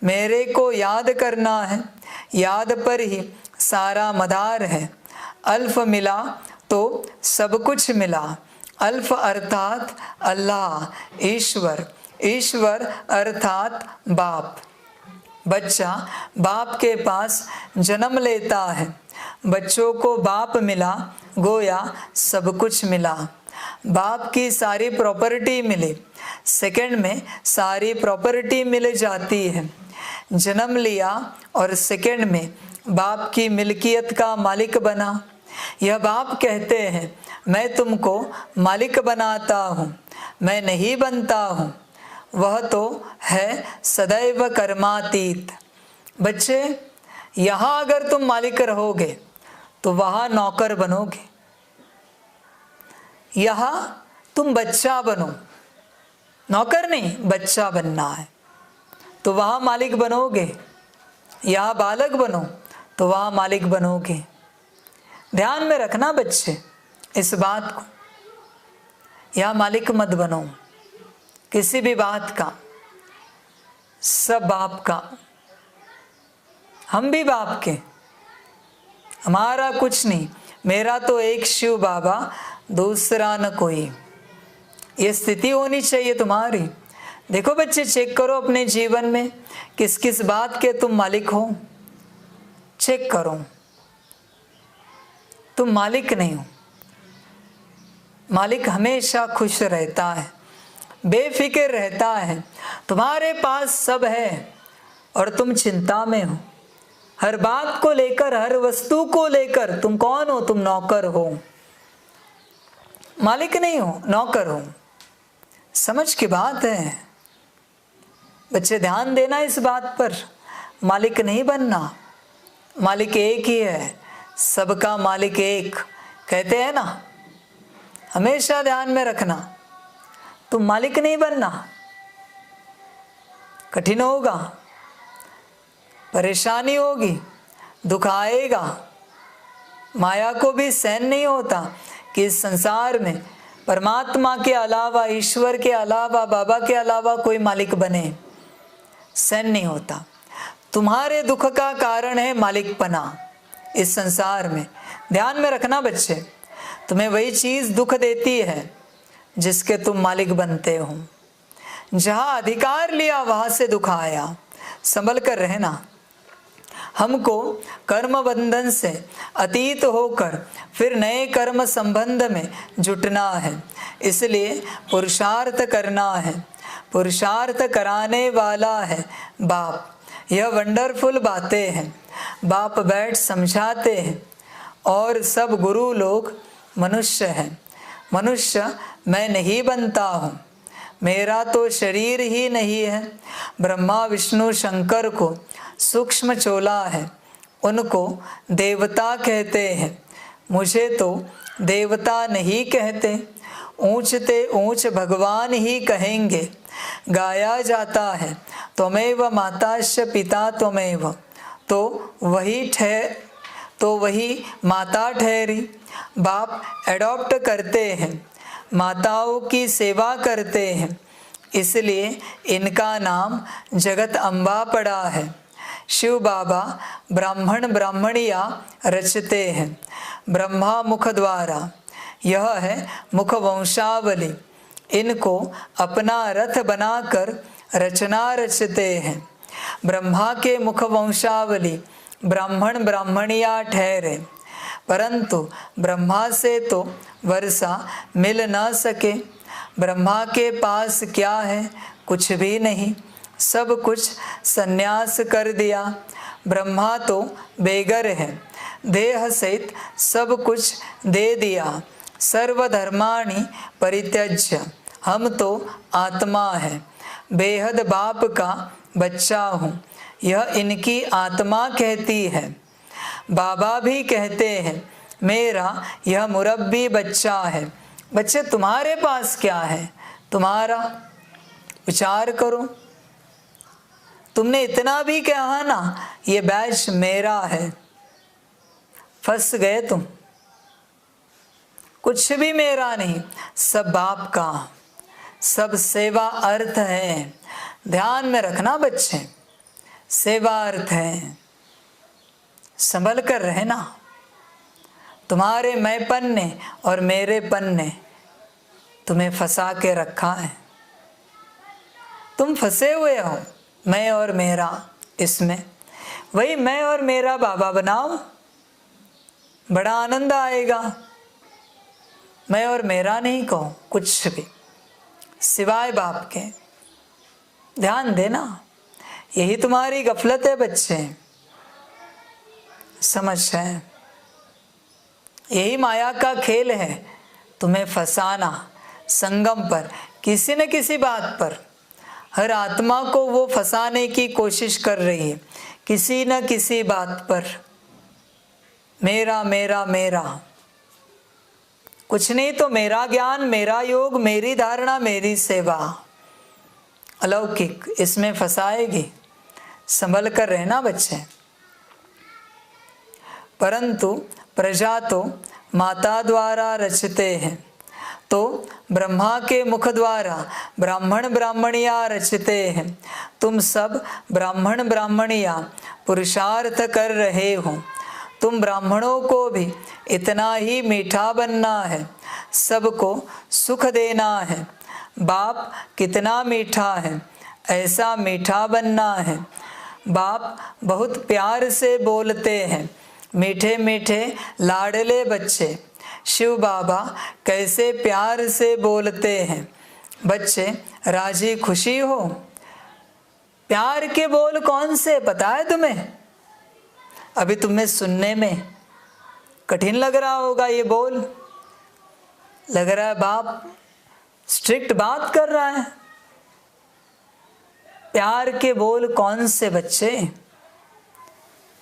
मेरे को याद करना है। याद पर ही सारा मदार है। अल्फ मिला तो सब कुछ मिला। अल्फ अर्थात अल्लाह, ईश्वर, ईश्वर अर्थात बाप। बच्चा बाप के पास जन्म लेता है। बच्चों को बाप मिला, गोया सब कुछ मिला। बाप की सारी प्रॉपर्टी मिली, सेकंड में सारी प्रॉपर्टी मिल जाती है। जन्म लिया और सेकंड में बाप की मिल्कियत का मालिक बना। यह बाप कहते हैं मैं तुमको मालिक बनाता हूँ, मैं नहीं बनता हूँ। वह तो है सदैव कर्मातीत। बच्चे, यहाँ अगर तुम मालिक रहोगे तो वहाँ नौकर बनोगे। यहाँ तुम बच्चा बनो, नौकर नहीं, बच्चा बनना है तो वहाँ मालिक बनोगे। यहाँ बालक बनो तो वहाँ मालिक बनोगे। ध्यान में रखना बच्चे इस बात को। यहाँ मालिक मत बनो किसी भी बात का, सब बाप का। हम भी बाप के, हमारा कुछ नहीं। मेरा तो एक शिव बाबा, दूसरा न कोई। ये स्थिति होनी चाहिए तुम्हारी। देखो बच्चे, चेक करो अपने जीवन में किस किस बात के तुम मालिक हो। चेक करो, तुम मालिक नहीं हो। मालिक हमेशा खुश रहता है, बेफिक्र रहता है, तुम्हारे पास सब है और तुम चिंता में हो। हर बात को लेकर, हर वस्तु को लेकर तुम कौन हो? तुम नौकर हो, मालिक नहीं हो, नौकर हो। समझ की बात है बच्चे, ध्यान देना इस बात पर। मालिक नहीं बनना, मालिक एक ही है, सबका मालिक एक, कहते हैं ना, हमेशा ध्यान में रखना। तुम मालिक नहीं बनना, कठिन होगा, परेशानी होगी, दुख आएगा। माया को भी सहन नहीं होता कि इस संसार में परमात्मा के अलावा, ईश्वर के अलावा, बाबा के अलावा कोई मालिक बने। सहन नहीं होता। तुम्हारे दुख का कारण है मालिकपना इस संसार में। ध्यान में रखना बच्चे, तुम्हें वही चीज दुख देती है जिसके तुम मालिक बनते हो। जहां अधिकार लिया वहां से दुख आया, संभल कर रहना। हमको कर्म बंधन से अतीत होकर फिर नए कर्म संबंध में जुटना है, इसलिए पुरुषार्थ करना है। पुरुषार्थ कराने वाला है बाप। यह वंडरफुल बातें हैं। बाप बैठ समझाते हैं और सब गुरु लोग मनुष्य हैं। मनुष्य मैं नहीं बनता हूँ, मेरा तो शरीर ही नहीं है। ब्रह्मा विष्णु शंकर को सूक्ष्म चोला है, उनको देवता कहते हैं। मुझे तो देवता नहीं कहते, ऊंचते ऊंच भगवान ही कहेंगे। गाया जाता है त्वमेव माताश्च पिता त्वमेव, तो वही माता ठहरी। बाप एडॉप्ट करते हैं, माताओं की सेवा करते हैं, इसलिए इनका नाम जगत अम्बा पड़ा है। शिव बाबा ब्राह्मण ब्राह्मणिया रचते हैं ब्रह्मा मुख द्वारा। यह है मुख वंशावली। इनको अपना रथ बनाकर रचना रचते हैं। ब्रह्मा के मुख वंशावली ब्राह्मण ब्राह्मणिया ठहरे, परंतु ब्रह्मा से तो वर्षा मिल न सके। ब्रह्मा के पास क्या है? कुछ भी नहीं, सब कुछ संन्यास कर दिया। ब्रह्मा तो बेगर है, देह सहित सब कुछ दे दिया। सर्वधर्माणि परित्यज्य, हम तो आत्मा है, बेहद बाप का बच्चा हूँ, यह इनकी आत्मा कहती है। बाबा भी कहते हैं मेरा यह मुरब्बी बच्चा है। बच्चे तुम्हारे पास क्या है? तुम्हारा विचार करो। तुमने इतना भी कहा ना ये बैच मेरा है, फंस गए तुम। कुछ भी मेरा नहीं, सब बाप का, सब सेवा अर्थ है। ध्यान में रखना बच्चे, सेवा अर्थ है। संभल कर रहना। तुम्हारे मैंपन ने और मेरेपन ने तुम्हें फंसा के रखा है। तुम फंसे हुए हो मैं और मेरा, इसमें वही मैं और मेरा बाबा बनाओ, बड़ा आनंद आएगा। मैं और मेरा नहीं कहो कुछ भी सिवाय बाप के। ध्यान देना, यही तुम्हारी गफलत है बच्चे, समझ है? यही माया का खेल है, तुम्हें फंसाना संगम पर, किसी न किसी बात पर। हर आत्मा को वो फंसाने की कोशिश कर रही है, किसी न किसी बात पर। मेरा मेरा मेरा, कुछ नहीं तो मेरा ज्ञान, मेरा योग, मेरी धारणा, मेरी सेवा अलौकिक, इसमें फंसाएगी। संभल कर रहना बच्चे। परंतु प्रजा तो माता द्वारा रचते हैं, तो ब्रह्मा के मुख द्वारा ब्राह्मण ब्राह्मणिया रचते हैं। तुम सब ब्राह्मण ब्राह्मणिया पुरुषार्थ कर रहे हो। तुम ब्राह्मणों को भी इतना ही मीठा बनना है, सबको सुख देना है। बाप कितना मीठा है, ऐसा मीठा बनना है। बाप बहुत प्यार से बोलते हैं, मीठे मीठे लाडले बच्चे। शिव बाबा कैसे प्यार से बोलते हैं, बच्चे राजी खुशी हो। प्यार के बोल कौन से पता है तुम्हें? अभी तुम्हें सुनने में कठिन लग रहा होगा ये बोल, लग रहा है बाप स्ट्रिक्ट बात कर रहा है। प्यार के बोल कौन से बच्चे?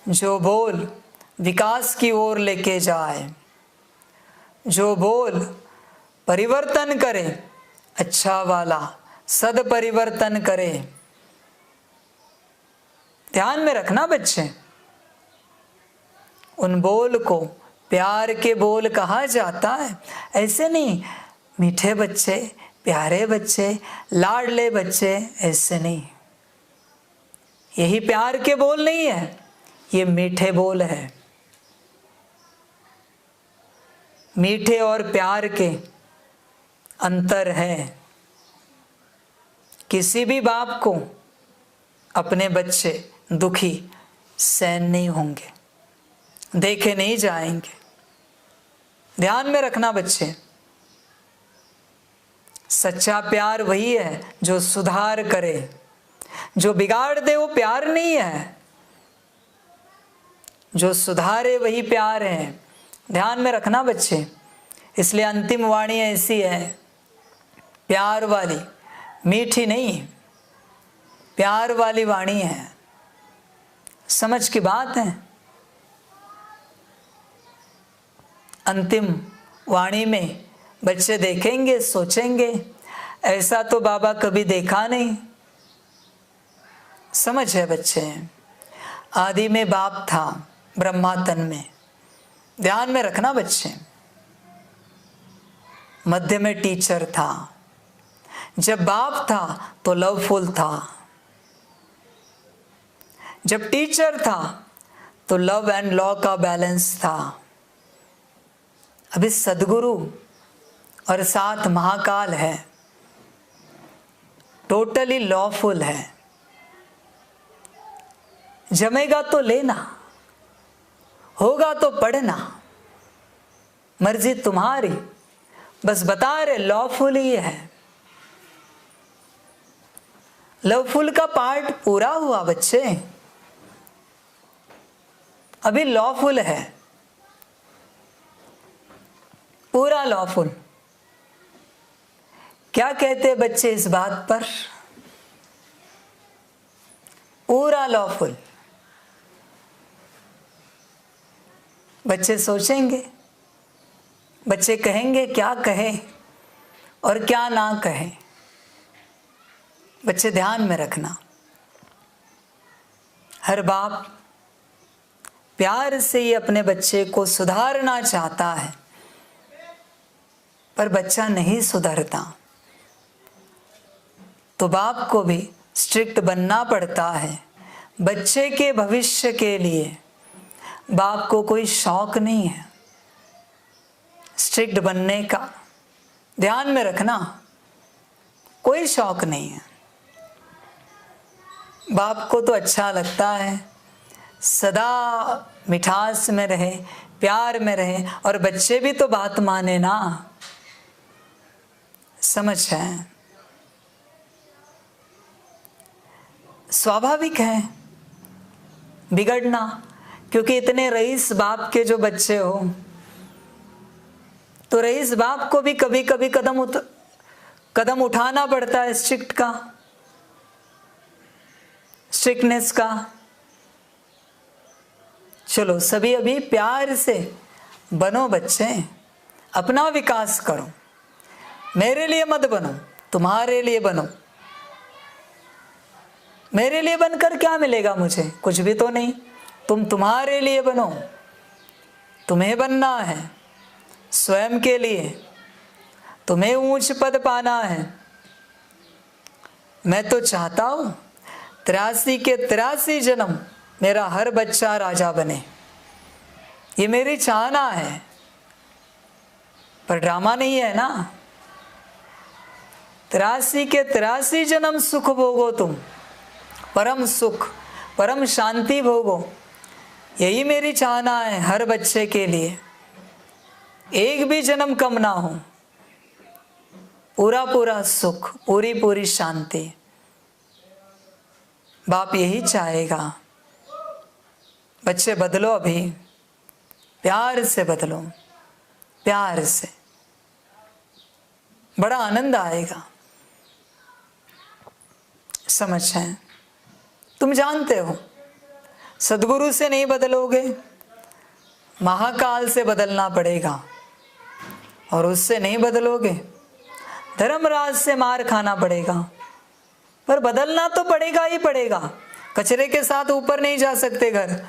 जो बोल विकास की ओर लेके जाए, जो बोल परिवर्तन करे, अच्छा वाला सद परिवर्तन करे। ध्यान में रखना बच्चे, उन बोल को प्यार के बोल कहा जाता है। ऐसे नहीं मीठे बच्चे, प्यारे बच्चे, लाडले बच्चे, ऐसे नहीं। यही प्यार के बोल नहीं है, ये मीठे बोल है। मीठे और प्यार के अंतर है। किसी भी बाप को अपने बच्चे दुखी सहन नहीं होंगे, देखे नहीं जाएंगे। ध्यान में रखना बच्चे, सच्चा प्यार वही है जो सुधार करे, जो बिगाड़ दे वो प्यार नहीं है, जो सुधारे वही प्यार है। ध्यान में रखना बच्चे, इसलिए अंतिम वाणी ऐसी है, प्यार वाली, मीठी नहीं, प्यार वाली वाणी है। समझ की बात है। अंतिम वाणी में बच्चे देखेंगे, सोचेंगे ऐसा तो बाबा कभी देखा नहीं। समझ है बच्चे, आदि में बाप था ब्रह्मा तन में। ध्यान में रखना बच्चे, मध्य में टीचर था। जब बाप था तो लवफुल था, जब टीचर था तो लव एंड लॉ का बैलेंस था। अभी सदगुरु और साथ महाकाल है, टोटली लॉफुल है। जमेगा तो लेना, होगा तो पढ़ना, मर्जी तुम्हारी, बस बता रहे लॉफुल ही है। लवफुल का पार्ट पूरा हुआ बच्चे, अभी लॉफुल है, पूरा लॉफुल। क्या कहते हैं बच्चे इस बात पर? पूरा लॉफुल। बच्चे सोचेंगे, बच्चे कहेंगे क्या कहे और क्या ना कहे। बच्चे ध्यान में रखना, हर बाप प्यार से ही अपने बच्चे को सुधारना चाहता है, पर बच्चा नहीं सुधरता तो बाप को भी स्ट्रिक्ट बनना पड़ता है। बच्चे के भविष्य के लिए बाप को कोई शौक नहीं है स्ट्रिक्ट बनने का। ध्यान में रखना, कोई शौक नहीं है। बाप को तो अच्छा लगता है सदा मिठास में रहे, प्यार में रहे, और बच्चे भी तो बात माने ना। समझ है, स्वाभाविक है बिगड़ना, क्योंकि इतने रईस बाप के जो बच्चे हो तो रईस बाप को भी कभी कभी कदम उठाना पड़ता है स्ट्रिक्टनेस का। चलो सभी अभी प्यार से बनो बच्चे, अपना विकास करो। मेरे लिए मत बनो, तुम्हारे लिए बनो। मेरे लिए बनकर क्या मिलेगा मुझे? कुछ भी तो नहीं। तुम तुम्हारे लिए बनो, तुम्हें बनना है स्वयं के लिए, तुम्हें ऊंच पद पाना है। मैं तो चाहता हूं 83 के 83 जन्म मेरा हर बच्चा राजा बने, ये मेरी चाहना है। पर ड्रामा नहीं है ना, 83 के 83 जन्म सुख भोगो तुम, परम सुख परम शांति भोगो। यही मेरी चाहना है हर बच्चे के लिए, एक भी जन्म कम ना हो, पूरा पूरा सुख, पूरी पूरी शांति। बाप यही चाहेगा। बच्चे बदलो, अभी प्यार से बदलो, प्यार से, बड़ा आनंद आएगा। समझ है? तुम जानते हो सदगुरु से नहीं बदलोगे, महाकाल से बदलना पड़ेगा, और उससे नहीं बदलोगे धर्मराज से मार खाना पड़ेगा। पर बदलना तो पड़ेगा ही पड़ेगा, कचरे के साथ ऊपर नहीं जा सकते, घर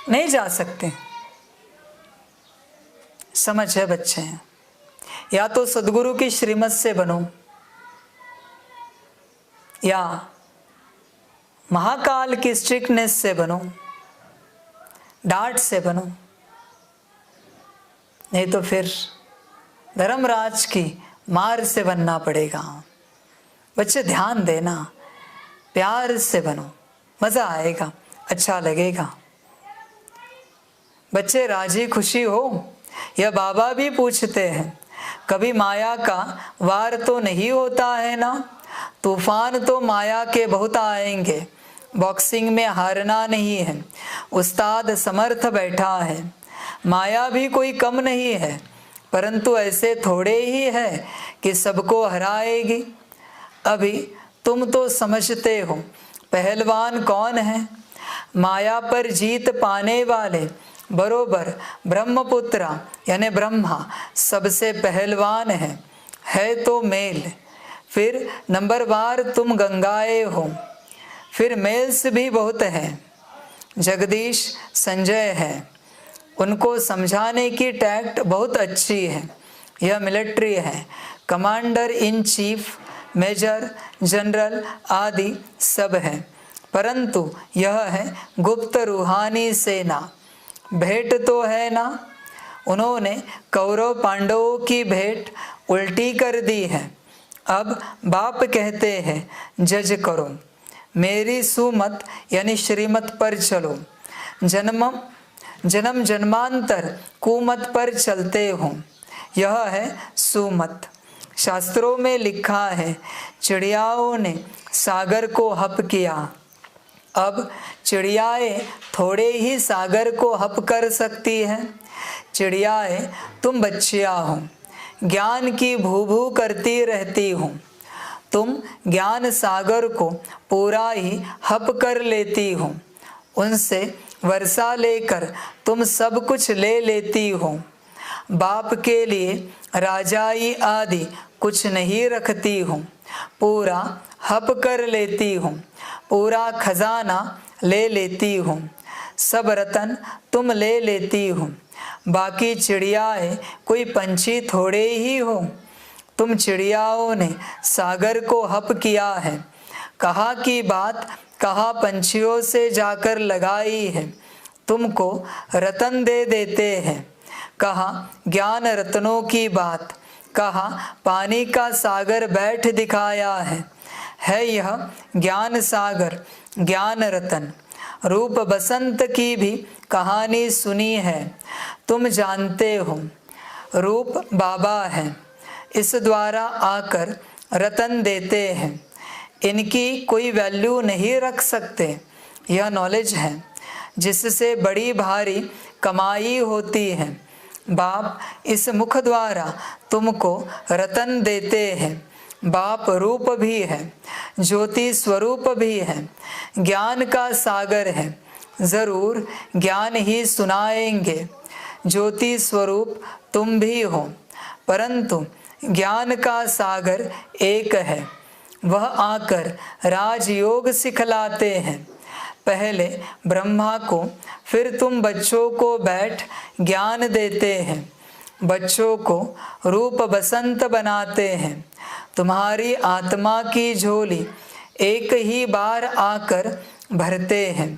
नहीं जा सकते। समझ है बच्चे? या तो सदगुरु की श्रीमत से बनो, या महाकाल की स्ट्रिक्टनेस से बनो, डांट से बनो, नहीं तो फिर धर्मराज की मार से बनना पड़ेगा। बच्चे ध्यान देना, प्यार से बनो, मजा आएगा, अच्छा लगेगा। बच्चे राजी खुशी हो, यह बाबा भी पूछते हैं, कभी माया का वार तो नहीं होता है ना? तूफान तो माया के बहुत आएंगे, बॉक्सिंग में हारना नहीं है, उस्ताद समर्थ बैठा है। माया भी कोई कम नहीं है, परंतु ऐसे थोड़े ही है कि सबको हराएगी। अभी तुम तो समझते हो पहलवान कौन है? माया पर जीत पाने वाले बरोबर ब्रह्मपुत्र यानी ब्रह्मा सबसे पहलवान है तो मेल। फिर नंबरवार तुम गंगाए हो, फिर मेल्स भी बहुत हैं। जगदीश संजय है, उनको समझाने की टैक्ट बहुत अच्छी है। यह मिलिट्री है, commander in chief, major, general आदि सब है, परंतु यह है गुप्त रूहानी सेना। भेंट तो है ना? उन्होंने कौरव पांडवों की भेंट उल्टी कर दी है। अब बाप कहते हैं जज करो, मेरी सुमत यानी श्रीमत पर चलो। जन्म जन्मांतर कुमत पर चलते हो, यह है सुमत। शास्त्रों में लिखा है चिड़ियाओं ने सागर को हप किया। अब चिड़ियाएं थोड़े ही सागर को हप कर सकती हैं। चिड़ियाएं तुम बच्चियां हो, ज्ञान की भू भू करती रहती हो। तुम ज्ञान सागर को पूरा ही हप कर लेती हो। उनसे वर्षा लेकर तुम सब कुछ ले लेती हो। बाप के लिए राजाई आदि कुछ नहीं रखती हो, पूरा हप कर लेती हो, पूरा खजाना ले लेती हो। सब रतन तुम ले लेती हो। बाकी चिड़ियाएं कोई पंछी थोड़े ही हो। तुम चिड़ियाओं ने सागर को हप किया है। कहा की बात कहा पंछियों से जाकर लगाई है। तुमको रतन दे देते हैं। कहा ज्ञान रत्नों की बात, कहा पानी का सागर बैठ दिखाया है यह ज्ञान सागर, ज्ञान रतन। रूप बसंत की भी कहानी सुनी है, तुम जानते हो। रूप बाबा है, इस द्वारा आकर रतन देते हैं। इनकी कोई वैल्यू नहीं रख सकते, यह नॉलेज है जिससे बड़ी भारी कमाई होती है। बाप इस मुख द्वारा तुमको रतन देते हैं। बाप रूप भी है, ज्योति स्वरूप भी है, ज्ञान का सागर है। जरूर ज्ञान ही सुनाएंगे। ज्योति स्वरूप तुम भी हो, परंतु ज्ञान का सागर एक है। वह आकर राजयोग सिखलाते हैं। पहले ब्रह्मा को, फिर तुम बच्चों को बैठ ज्ञान देते हैं। बच्चों को रूप बसंत बनाते हैं। तुम्हारी आत्मा की झोली एक ही बार आकर भरते हैं।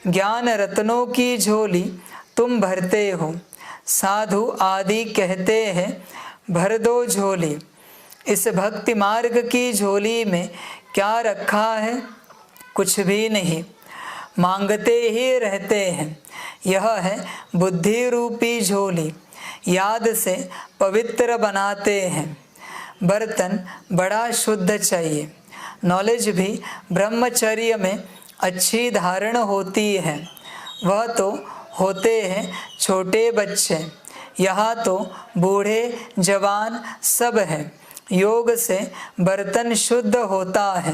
ज्ञान रत्नों की झोली तुम भरते हो। साधु आदि कहते हैं भर दो झोली। इस भक्ति मार्ग की झोली में क्या रखा है? कुछ भी नहीं, मांगते ही रहते हैं। यह है बुद्धि रूपी झोली, याद से पवित्र बनाते हैं। बर्तन बड़ा शुद्ध चाहिए। नॉलेज भी ब्रह्मचर्य में अच्छी धारण होती है। वह तो होते हैं छोटे बच्चे, यहाँ तो बूढ़े जवान सब हैं। योग से बर्तन शुद्ध होता है,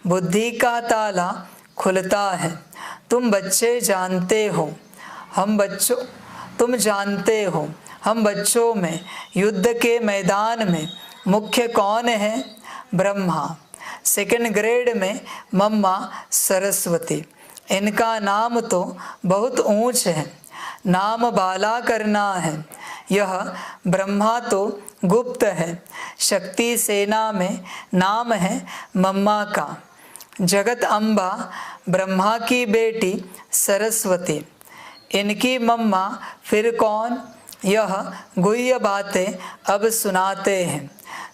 बुद्धि का ताला खुलता है। तुम बच्चे जानते हो, तुम जानते हो हम बच्चों में युद्ध के मैदान में मुख्य कौन है? ब्रह्मा। सेकंड ग्रेड में मम्मा सरस्वती। इनका नाम तो बहुत ऊंच है, नाम बाला करना है। यह ब्रह्मा तो गुप्त है, शक्ति सेना में नाम है मम्मा का। जगत अम्बा ब्रह्मा की बेटी सरस्वती, इनकी मम्मा फिर कौन? यह गुह्य बातें अब सुनाते हैं,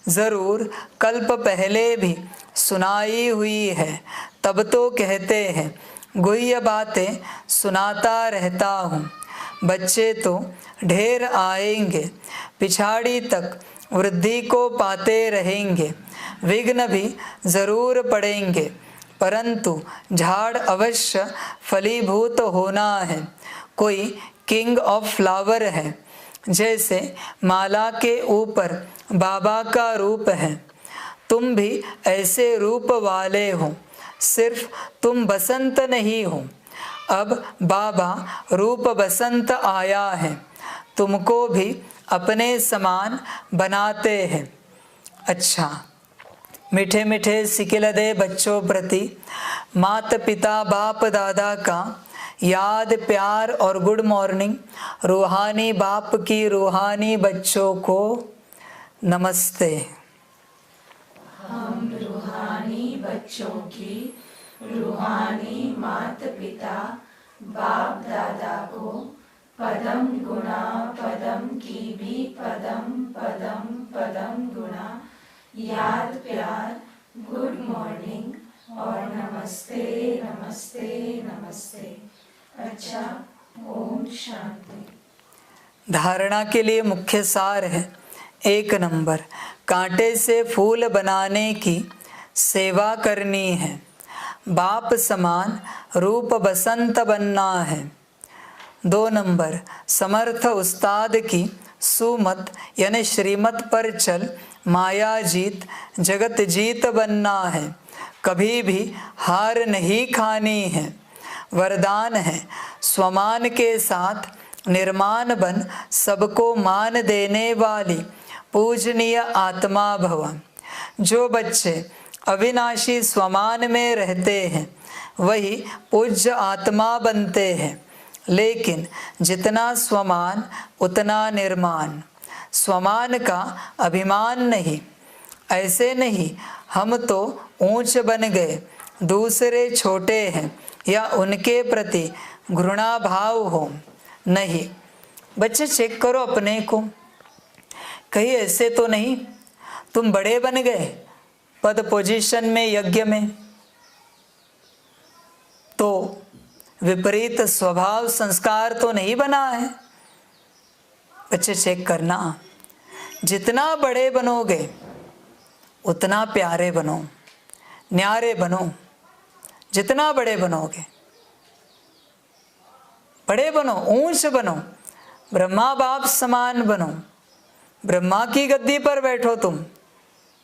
ज़रूर कल्प पहले भी सुनाई हुई है, तब तो कहते हैं गुह्य बातें सुनाता रहता हूँ। बच्चे तो ढेर आएंगे, पिछाड़ी तक वृद्धि को पाते रहेंगे, विघ्न भी ज़रूर पड़ेंगे, परंतु झाड़ अवश्य फलीभूत होना है। कोई किंग ऑफ फ्लावर है, जैसे माला के ऊपर बाबा का रूप है। तुम भी ऐसे रूप वाले हो, सिर्फ तुम बसंत नहीं हो। अब बाबा रूप बसंत आया है, तुमको भी अपने समान बनाते हैं। अच्छा, मीठे मीठे सिकिलदे बच्चों प्रति माता पिता बाप दादा का याद प्यार और गुड मॉर्निंग। रूहानी बाप की रूहानी बच्चों को नमस्ते। हम रूहानी बच्चों की रूहानी माता पिता बाप दादा को पदम गुणा पदम की भी पदम पदम पदम गुणा याद प्यार गुड मॉर्निंग और नमस्ते नमस्ते नमस्ते। अच्छा, ओम शांति। धारणा के लिए मुख्य सार है, 1 नंबर, कांटे से फूल बनाने की सेवा करनी है, बाप समान रूप बसंत बनना है। 2 नंबर, समर्थ उस्ताद की सुमत यानी श्रीमत पर चल माया जीत जगत जीत बनना है, कभी भी हार नहीं खानी है। वरदान है, स्वमान के साथ निर्माण बन सबको मान देने वाली पूजनीय आत्मा भव। जो बच्चे अविनाशी स्वमान में रहते हैं वही पूज्य आत्मा बनते हैं, लेकिन जितना स्वमान उतना निर्माण। स्वमान का अभिमान नहीं। ऐसे नहीं हम तो ऊंच बन गए, दूसरे छोटे हैं या उनके प्रति घृणा भाव हो। नहीं, बच्चे चेक करो अपने को, कहीं ऐसे तो नहीं तुम बड़े बन गए पद पोजीशन में यज्ञ में, तो विपरीत स्वभाव संस्कार तो नहीं बना है। बच्चे चेक करना, जितना बड़े बनोगे उतना प्यारे बनो, न्यारे बनो। जितना बड़े बनोगे, बड़े बनो, ऊंच बनो, ब्रह्मा बाप समान बनो। ब्रह्मा की गद्दी पर बैठो, तुम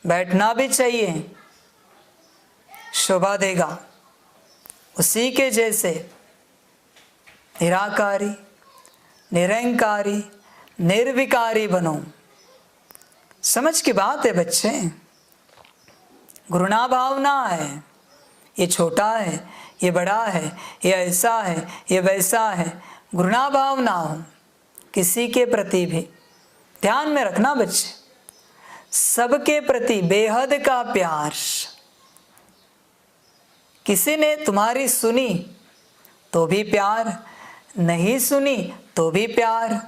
बैठना भी चाहिए, शोभा देगा। उसी के जैसे निराकारी, निरंकारी, निर्विकारी बनो। समझ की बात है बच्चे, घृणा भावना है, ये छोटा है, ये बड़ा है, ये ऐसा है, ये वैसा है, घृणा भावना हो किसी के प्रति भी। ध्यान में रखना बच्चे, सबके प्रति बेहद का प्यार। किसी ने तुम्हारी सुनी तो भी प्यार, नहीं सुनी तो भी प्यार।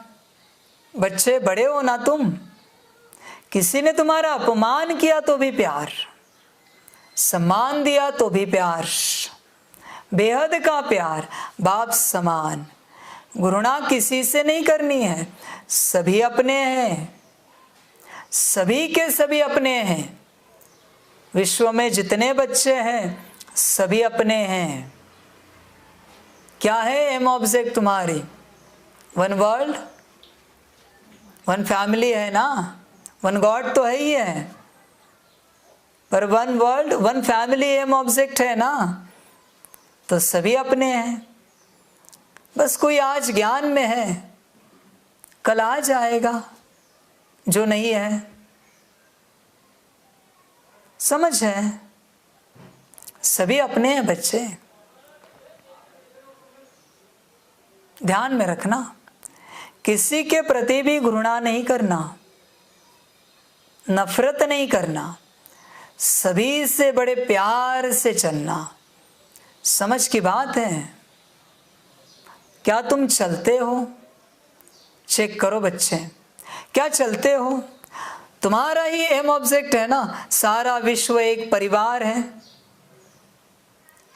बच्चे बड़े हो ना तुम, किसी ने तुम्हारा अपमान किया तो भी प्यार, सम्मान दिया तो भी प्यार, बेहद का प्यार, बाप समान। घृणा किसी से नहीं करनी है, सभी अपने हैं, सभी के सभी अपने हैं। विश्व में जितने बच्चे हैं सभी अपने हैं। क्या है एम ऑब्जेक्ट तुम्हारी? वन वर्ल्ड, वन फैमिली है ना, वन गॉड तो है ही है, पर one world one family aim object है ना, तो सभी अपने हैं। बस कोई आज ज्ञान में है, कल आ जाएगा जो नहीं है। समझ है? सभी अपने हैं बच्चे, ध्यान में रखना। किसी के प्रति भी घृणा नहीं करना, नफरत नहीं करना, सभी से बड़े प्यार से चलना। समझ की बात है। क्या तुम चलते हो? चेक करो बच्चे, क्या चलते हो? तुम्हारा ही एम ऑब्जेक्ट है ना, सारा विश्व एक परिवार है।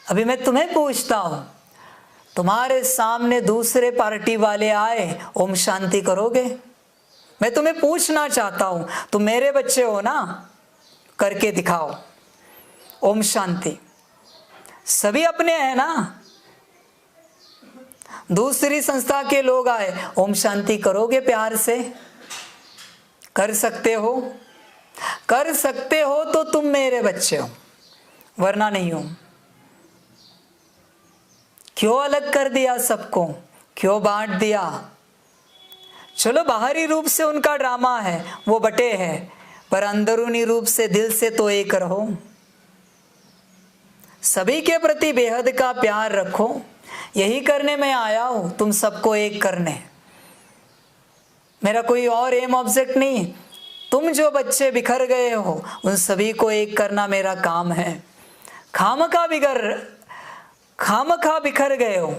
अभी मैं तुम्हें पूछता हूं, तुम्हारे सामने दूसरे पार्टी वाले आए, ओम शांति करोगे? मैं तुम्हें पूछना चाहता हूं, तुम मेरे बच्चे हो ना, करके दिखाओ ओम शांति। सभी अपने हैं ना। दूसरी संस्था के लोग आए, ओम शांति करोगे प्यार से? कर सकते हो? कर सकते हो तो तुम मेरे बच्चे हो, वरना नहीं हो। क्यों अलग कर दिया सबको? क्यों बांट दिया? चलो बाहरी रूप से उनका ड्रामा है, वो बटे हैं, पर अंदरूनी रूप से दिल से तो एक रहो। सभी के प्रति बेहद का प्यार रखो। यही करने में आया हूं, तुम सबको एक करने। मेरा कोई और एम ऑब्जेक्ट नहीं। तुम जो बच्चे बिखर गए हो उन सभी को एक करना मेरा काम है। खामखा बिखर गए हो,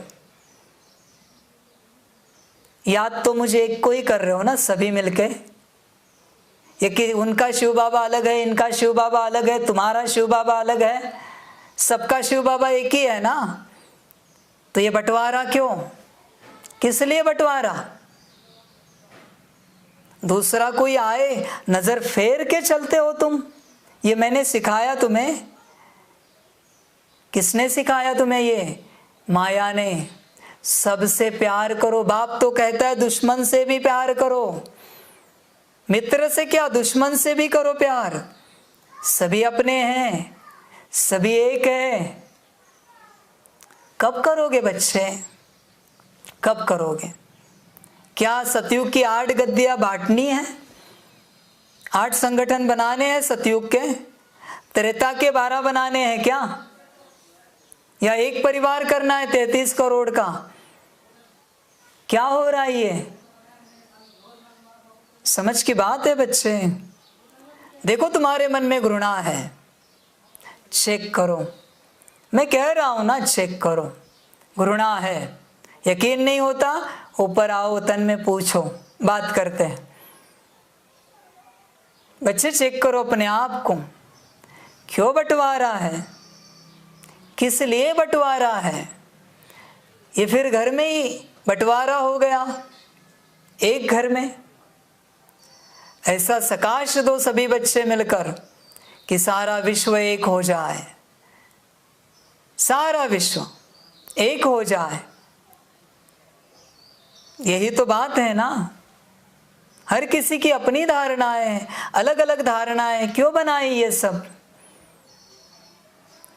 याद तो मुझे एक को ही कर रहे हो ना सभी मिलके। ये कि उनका शिव बाबा अलग है, इनका शिव बाबा अलग है, तुम्हारा शिव बाबा अलग है, सबका शिव बाबा एक ही है ना। तो ये बंटवारा क्यों? किस लिए बंटवारा? दूसरा कोई आए, नजर फेर के चलते हो तुम। ये मैंने सिखाया तुम्हें? किसने सिखाया तुम्हें? ये माया ने। सबसे प्यार करो। बाप तो कहता है दुश्मन से भी प्यार करो। मित्र से क्या, दुश्मन से भी करो प्यार। सभी अपने हैं, सभी एक है। कब करोगे बच्चे? कब करोगे? क्या सतयुग की 8 गद्दियां बांटनी है? 8 संगठन बनाने हैं सतयुग के? त्रेता के 12 बनाने हैं क्या? या एक परिवार करना है 33 करोड़ का? क्या हो रहा है ये? समझ की बात है बच्चे। देखो तुम्हारे मन में घृणा है, चेक करो। मैं कह रहा हूं ना, चेक करो। घृणा है, यकीन नहीं होता, ऊपर आओ, तन में पूछो, बात करते हैं। बच्चे चेक करो अपने आप को। क्यों बंटवारा है? किस लिए बंटवारा है? ये फिर घर में ही बंटवारा हो गया, एक घर में। ऐसा सकाश दो सभी बच्चे मिलकर कि सारा विश्व एक हो जाए, सारा विश्व एक हो जाए। यही तो बात है ना। हर किसी की अपनी धारणाएं, अलग अलग धारणाएं। क्यों बनाई ये सब?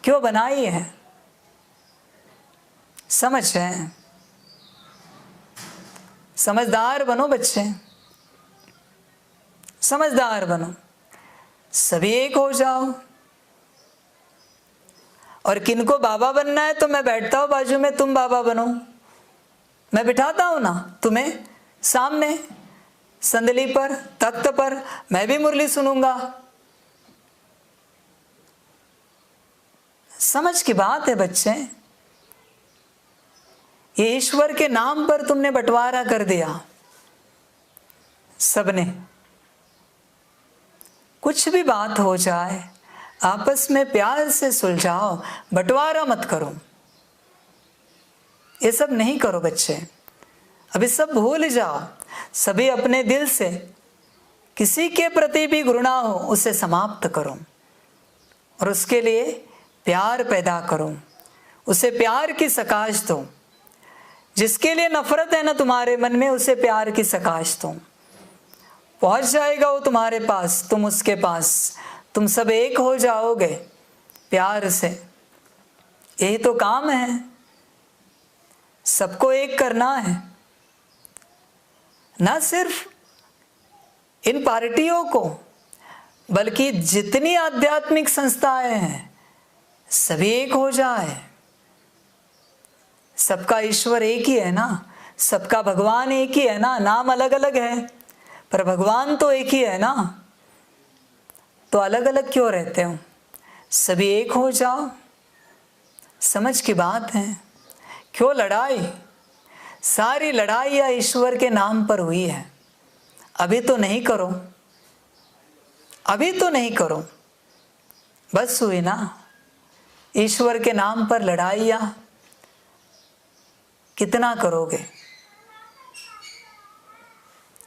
क्यों बनाई है? समझ है? समझदार बनो बच्चे, समझदार बनो। सभी एक हो जाओ। और किनको बाबा बनना है तो मैं बैठता हूं बाजू में, तुम बाबा बनो। मैं बिठाता हूं ना तुम्हें सामने संदली पर, तख्त पर, मैं भी मुरली सुनूंगा। समझ की बात है बच्चे। ये ईश्वर के नाम पर तुमने बंटवारा कर दिया सबने। कुछ भी बात हो जाए आपस में प्यार से सुलझाओ, बंटवारा मत करो। ये सब नहीं करो बच्चे, अभी सब भूल जाओ। सभी अपने दिल से किसी के प्रति भी घृणा हो उसे समाप्त करो और उसके लिए प्यार पैदा करो, उसे प्यार की सकाश दो। जिसके लिए नफरत है ना तुम्हारे मन में, उसे प्यार की सकाश दो। पहुंच जाएगा वो तुम्हारे पास, तुम उसके पास, तुम सब एक हो जाओगे प्यार से। यही तो काम है, सबको एक करना है। ना सिर्फ इन पार्टियों को, बल्कि जितनी आध्यात्मिक संस्थाएं हैं सभी एक हो जाए। सबका ईश्वर एक ही है ना, सबका भगवान एक ही है ना, नाम अलग अलग है पर भगवान तो एक ही है ना। तो अलग अलग क्यों रहते हो, सभी एक हो जाओ। समझ की बात है। क्यों लड़ाई? सारी लड़ाई या ईश्वर के नाम पर हुई है। अभी तो नहीं करो, अभी तो नहीं करो, बस हुई ना। ईश्वर के नाम पर लड़ाइयां कितना करोगे,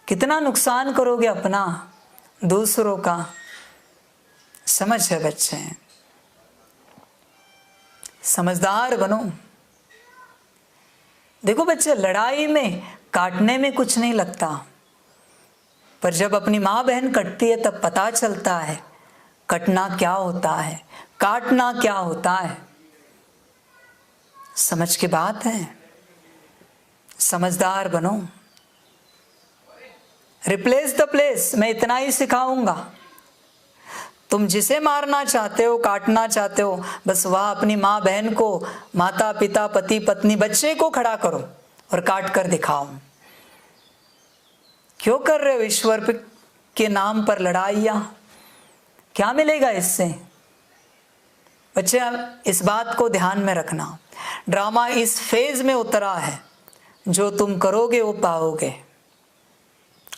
कितना नुकसान करोगे अपना, दूसरों का। समझ है बच्चे, समझदार बनो। देखो बच्चे, लड़ाई में काटने में कुछ नहीं लगता, पर जब अपनी माँ बहन कटती है तब पता चलता है कटना क्या होता है, काटना क्या होता है। समझ की बात है, समझदार बनो। रिप्लेस द प्लेस, मैं इतना ही सिखाऊंगा। तुम जिसे मारना चाहते हो, काटना चाहते हो, बस वह अपनी माँ बहन को, माता पिता, पति पत्नी, बच्चे को खड़ा करो और काट कर दिखाओ। क्यों कर रहे हो ईश्वर के नाम पर लड़ाइयां? क्या मिलेगा इससे? बच्चे इस बात को ध्यान में रखना। ड्रामा इस फेज में उतरा है, जो तुम करोगे वो पाओगे।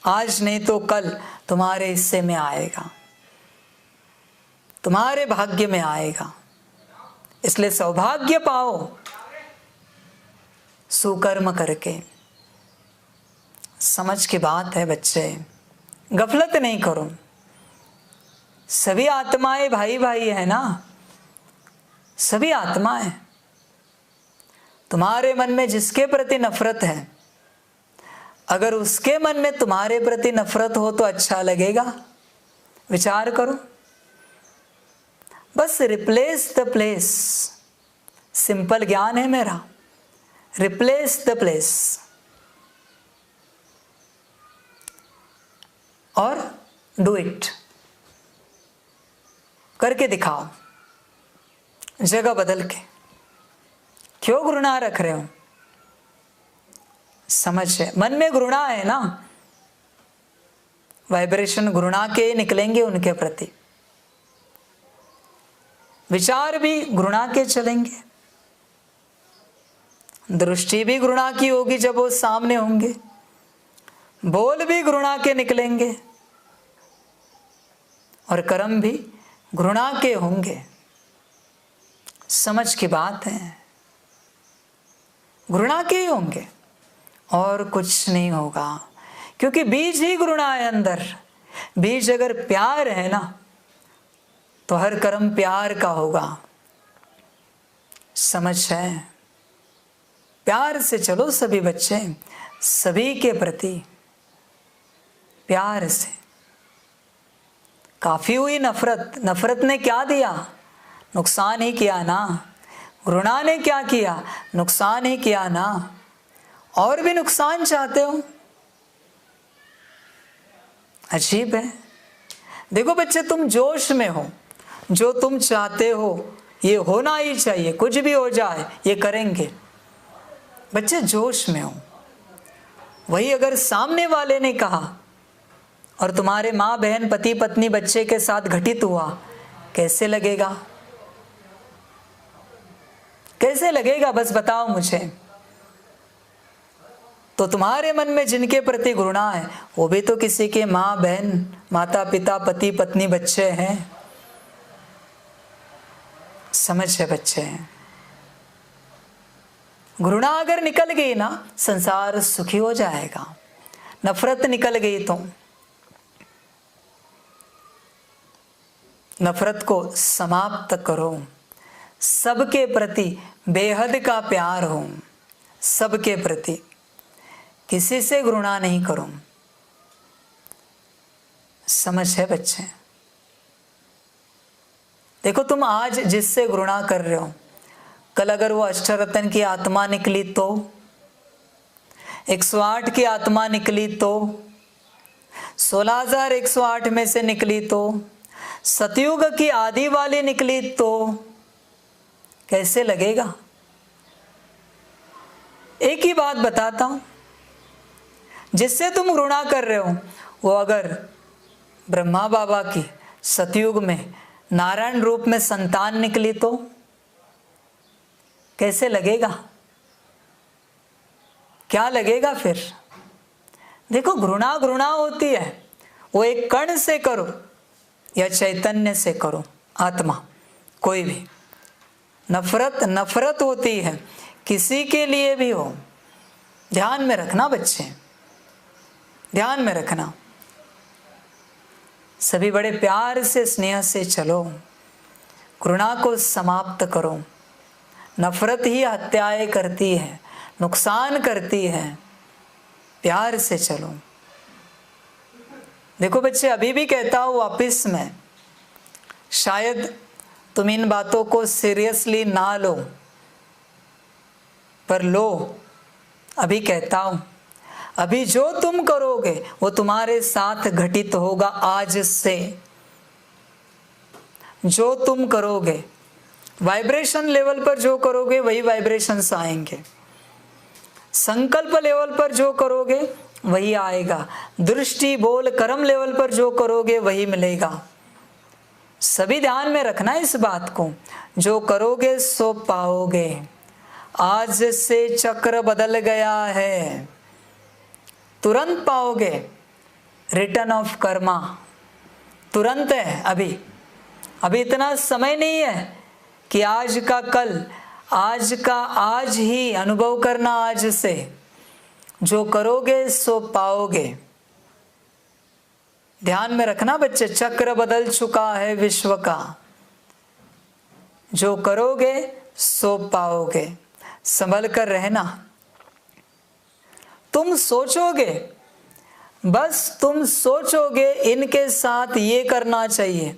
आज नहीं तो कल तुम्हारे हिस्से में आएगा, तुम्हारे भाग्य में आएगा। इसलिए सौभाग्य पाओ सुकर्म करके। समझ की बात है बच्चे, गफलत नहीं करो। सभी आत्माएं भाई भाई है ना, सभी आत्माएं। तुम्हारे मन में जिसके प्रति नफरत है, अगर उसके मन में तुम्हारे प्रति नफरत हो तो अच्छा लगेगा? विचार करो। बस रिप्लेस द प्लेस, सिंपल ज्ञान है मेरा। रिप्लेस द प्लेस और डू इट, करके दिखाओ, जगह बदल के। क्यों घृणा रख रहे हो? समझ है, मन में घृणा है ना, वाइब्रेशन घृणा के निकलेंगे उनके प्रति, विचार भी घृणा के चलेंगे, दृष्टि भी घृणा की होगी जब वो सामने होंगे, बोल भी घृणा के निकलेंगे और कर्म भी घृणा के होंगे। समझ की बात है, घृणा के ही होंगे और कुछ नहीं होगा, क्योंकि बीज ही घृणा है अंदर। बीज अगर प्यार है ना तो हर कर्म प्यार का होगा। समझ है? प्यार से चलो सभी बच्चे, सभी के प्रति प्यार से। काफी हुई नफरत, नफरत ने क्या दिया? नुकसान ही किया ना। घृणा ने क्या किया? नुकसान ही किया ना। और भी नुकसान चाहते हो? अजीब है। देखो बच्चे, तुम जोश में हो, जो तुम चाहते हो ये होना ही चाहिए, कुछ भी हो जाए ये करेंगे। बच्चे जोश में हो। वही अगर सामने वाले ने कहा और तुम्हारे माँ बहन, पति पत्नी, बच्चे के साथ घटित हुआ, कैसे लगेगा? कैसे लगेगा? बस बताओ मुझे। तो तुम्हारे मन में जिनके प्रति घृणा है वो भी तो किसी के माँ बहन, माता पिता, पति पत्नी, बच्चे हैं। समझ है बच्चे हैं। घृणा अगर निकल गई ना, संसार सुखी हो जाएगा। नफरत निकल गई तो नफरत को समाप्त करो। सबके प्रति बेहद का प्यार हो, सबके प्रति, किसी से घृणा नहीं करो। समझ है बच्चे। देखो तुम आज जिससे घृणा कर रहे हो, कल अगर वो अष्टरत्न की आत्मा निकली तो, 108 की आत्मा निकली तो, 16,108 में से निकली तो, सतयुग की आदि वाली निकली तो कैसे लगेगा? एक ही बात बताता हूं, जिससे तुम घृणा कर रहे हो वो अगर ब्रह्मा बाबा की सतयुग में नारायण रूप में संतान निकली तो कैसे लगेगा? क्या लगेगा फिर? देखो घृणा घृणा होती है, वो एक कण से करो या चैतन्य से करो, आत्मा कोई भी। नफरत नफरत होती है, किसी के लिए भी हो। ध्यान में रखना बच्चे, ध्यान में रखना। सभी बड़े प्यार से, स्नेह से चलो, घृणा को समाप्त करो। नफरत ही हत्याएं करती है, नुकसान करती है। प्यार से चलो। देखो बच्चे, अभी भी कहता हूं वापिस में, शायद तुम इन बातों को सीरियसली ना लो, पर लो। अभी कहता हूं, अभी जो तुम करोगे वो तुम्हारे साथ घटित होगा। आज से जो तुम करोगे, वाइब्रेशन लेवल पर जो करोगे वही वाइब्रेशंस आएंगे। संकल्प लेवल पर जो करोगे वही आएगा। दृष्टि, बोल, कर्म लेवल पर जो करोगे वही मिलेगा। सभी ध्यान में रखना इस बात को, जो करोगे सो पाओगे। आज से चक्र बदल गया है, तुरंत पाओगे। रिटर्न ऑफ कर्मा तुरंत है। अभी इतना समय नहीं है कि आज का कल, आज का आज ही अनुभव करना। आज से जो करोगे सो पाओगे। ध्यान में रखना बच्चे, चक्र बदल चुका है विश्व का। जो करोगे सो पाओगे। संभल कर रहना। तुम सोचोगे, बस तुम सोचोगे इनके साथ ये करना चाहिए,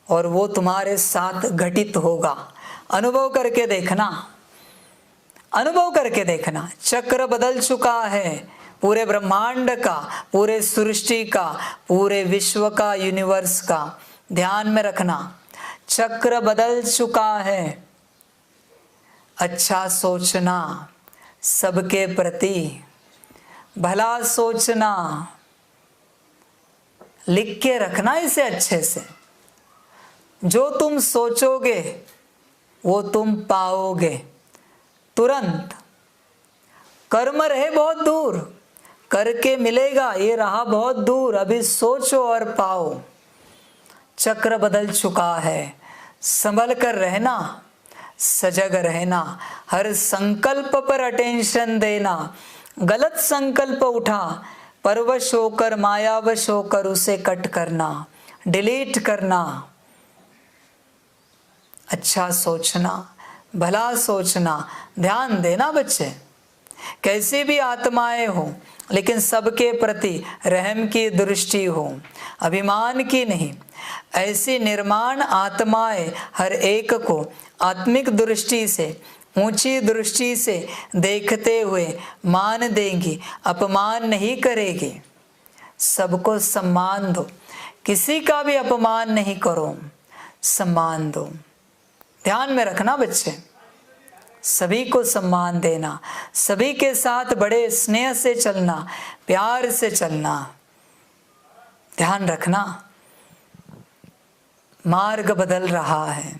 और वो तुम्हारे साथ घटित होगा। अनुभव करके देखना, अनुभव करके देखना। चक्र बदल चुका है पूरे ब्रह्मांड का, पूरे सृष्टि का, पूरे विश्व का, यूनिवर्स का। ध्यान में रखना, चक्र बदल चुका है। अच्छा सोचना, सबके प्रति भला सोचना। लिख के रखना इसे अच्छे से। जो तुम सोचोगे वो तुम पाओगे तुरंत। कर्म रहे बहुत दूर, करके मिलेगा, ये रहा बहुत दूर। अभी सोचो और पाओ। चक्र बदल चुका है। संभल कर रहना, सजग रहना। हर संकल्प पर अटेंशन देना। गलत संकल्प उठा, परवश होकर, मायावश होकर उसे कट करना, डिलीट करना। अच्छा सोचना, भला सोचना। ध्यान देना बच्चे, कैसी भी आत्माएं हो, लेकिन सबके प्रति रहम की दृष्टि हो, अभिमान की नहीं। ऐसी निर्माण आत्माएं हर एक को आत्मिक दृष्टि से, ऊंची दृष्टि से देखते हुए मान देंगी, अपमान नहीं करेगी। सबको सम्मान दो, किसी का भी अपमान नहीं करो, सम्मान दो। ध्यान में रखना बच्चे, सभी को सम्मान देना, सभी के साथ बड़े स्नेह से चलना, प्यार से चलना। ध्यान रखना, मार्ग बदल रहा है,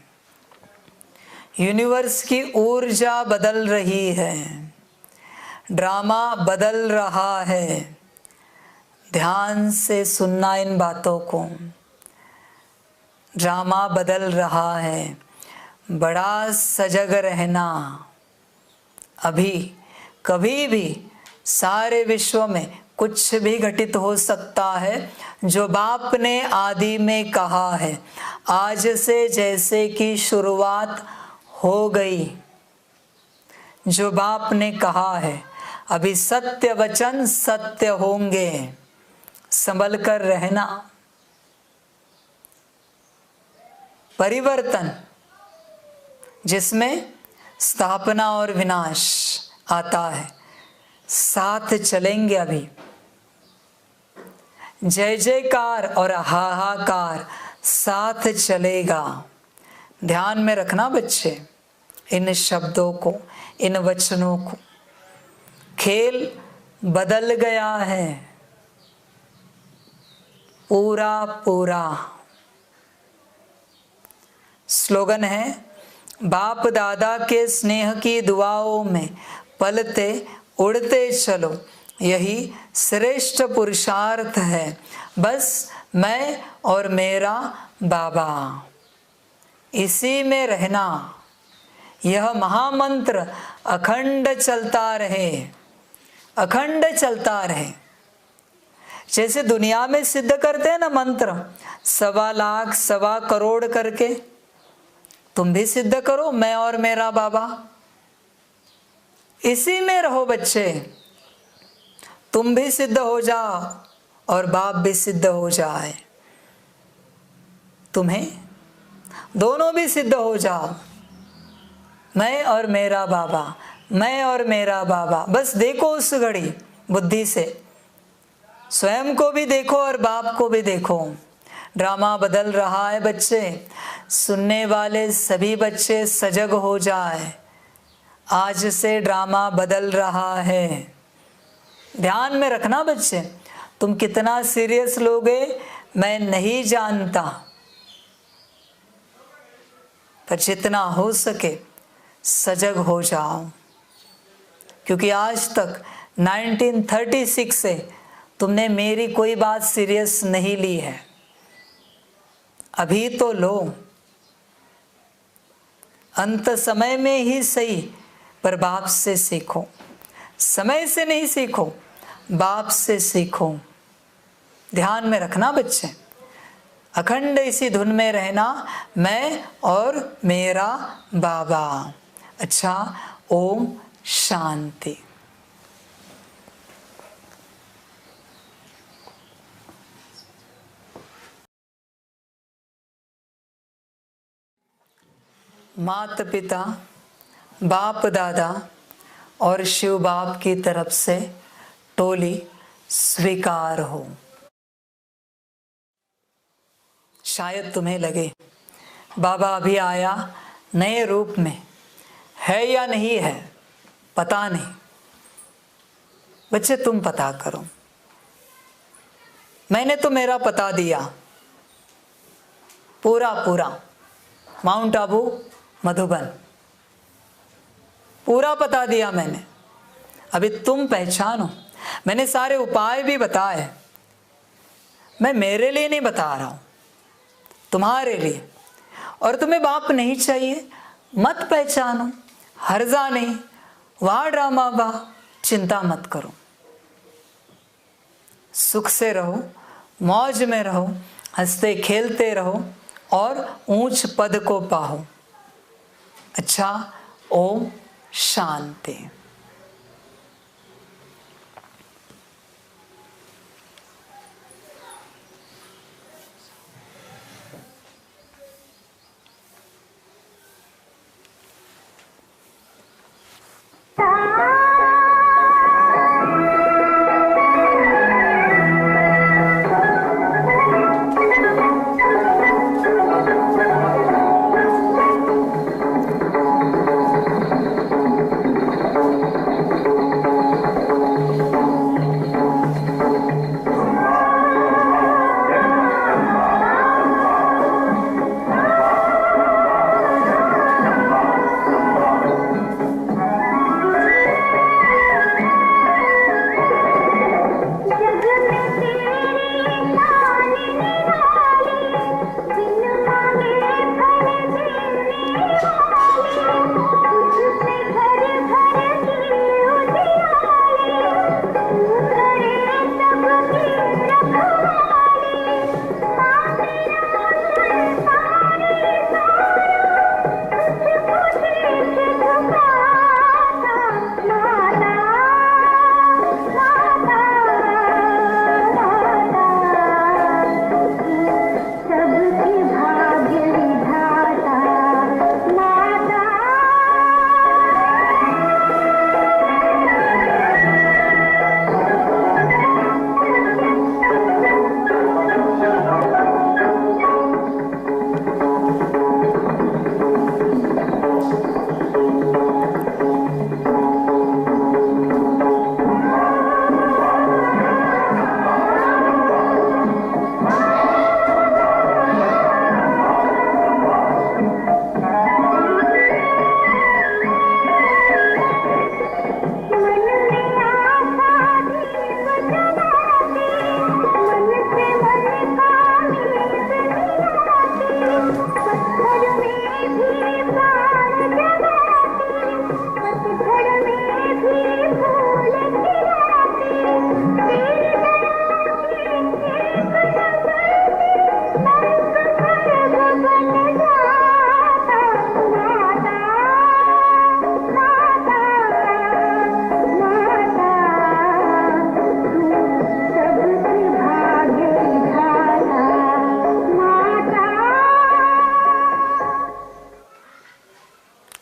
यूनिवर्स की ऊर्जा बदल रही है, ड्रामा बदल रहा है। ध्यान से सुनना इन बातों को। ड्रामा बदल रहा है, बड़ा सजग रहना। अभी कभी भी सारे विश्व में कुछ भी घटित हो सकता है। जो बाप ने आदि में कहा है, आज से जैसे कि शुरुआत हो गई। जो बाप ने कहा है, अभी सत्य वचन सत्य होंगे। संभल कर रहना। परिवर्तन जिसमें स्थापना और विनाश आता है, साथ चलेंगे। अभी जय जयकार और हाहाकार साथ चलेगा। ध्यान में रखना बच्चे इन शब्दों को, इन वचनों को। खेल बदल गया है पूरा पूरा। स्लोगन है, बाप दादा के स्नेह की दुआओं में पलते उड़ते चलो, यही श्रेष्ठ पुरुषार्थ है। बस मैं और मेरा बाबा, इसी में रहना। यह महामंत्र अखंड चलता रहे, अखंड चलता रहे। जैसे दुनिया में सिद्ध करते हैं ना मंत्र, 1.25 लाख 1.25 करोड़ करके, तुम भी सिद्ध करो, मैं और मेरा बाबा। इसी में रहो बच्चे। तुम भी सिद्ध हो जाओ और बाप भी सिद्ध हो जाए। तुम्हें दोनों भी सिद्ध हो जाओ। मैं और मेरा बाबा, मैं और मेरा बाबा। बस देखो उस घड़ी बुद्धि से, स्वयं को भी देखो और बाप को भी देखो। ड्रामा बदल रहा है बच्चे। सुनने वाले सभी बच्चे सजग हो जाए। आज से ड्रामा बदल रहा है। ध्यान में रखना बच्चे, तुम कितना सीरियस लोगे मैं नहीं जानता, पर जितना हो सके सजग हो जाओ। क्योंकि आज तक 1936 से तुमने मेरी कोई बात सीरियस नहीं ली है। अभी तो लो, अंत समय में ही सही, पर बाप से सीखो। समय से नहीं सीखो, बाप से सीखो। ध्यान में रखना बच्चे, अखंड इसी धुन में रहना, मैं और मेरा बाबा। अच्छा, ओम शांति। माता पिता, बाप दादा और शिव बाप की तरफ से टोली स्वीकार हो। शायद तुम्हें लगे बाबा अभी आया नए रूप में, है या नहीं है पता नहीं। बच्चे तुम पता करो। मैंने तो मेरा पता दिया पूरा पूरा। माउंट आबू, मधुबन, पूरा बता दिया मैंने। अभी तुम पहचानो। मैंने सारे उपाय भी बताए। मैं मेरे लिए नहीं बता रहा हूं, तुम्हारे लिए। और तुम्हें बाप नहीं चाहिए, मत पहचानो, हर्जा नहीं। वाह ड्रामा वाह, चिंता मत करो। सुख से रहो, मौज में रहो, हंसते खेलते रहो और ऊंच पद को पाओ। अच्छा, ओम शांति।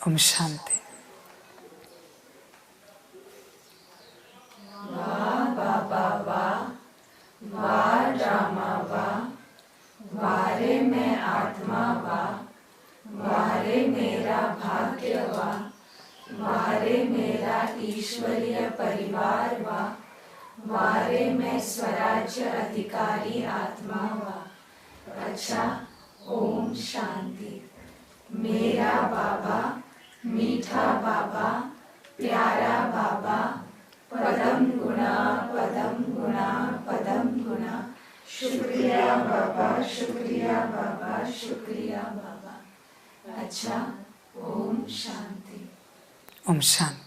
ओम शांति। वाह ड्रामा वाह, वारे मैं आत्मा वाह, वारे मेरा भाग्य वाह, वारे मेरा ईश्वरीय परिवार वाह, वारे मैं स्वराज्य अधिकारी आत्मा वाह। अच्छा, ओम शांति। मेरा बाबा, मीठा बाबा, प्यारा बाबा, पदम गुणा पदम गुणा पदम गुणा, शुक्रिया बाबा, शुक्रिया बाबा, शुक्रिया बाबा। अच्छा, ओम शांति। ओम शांति।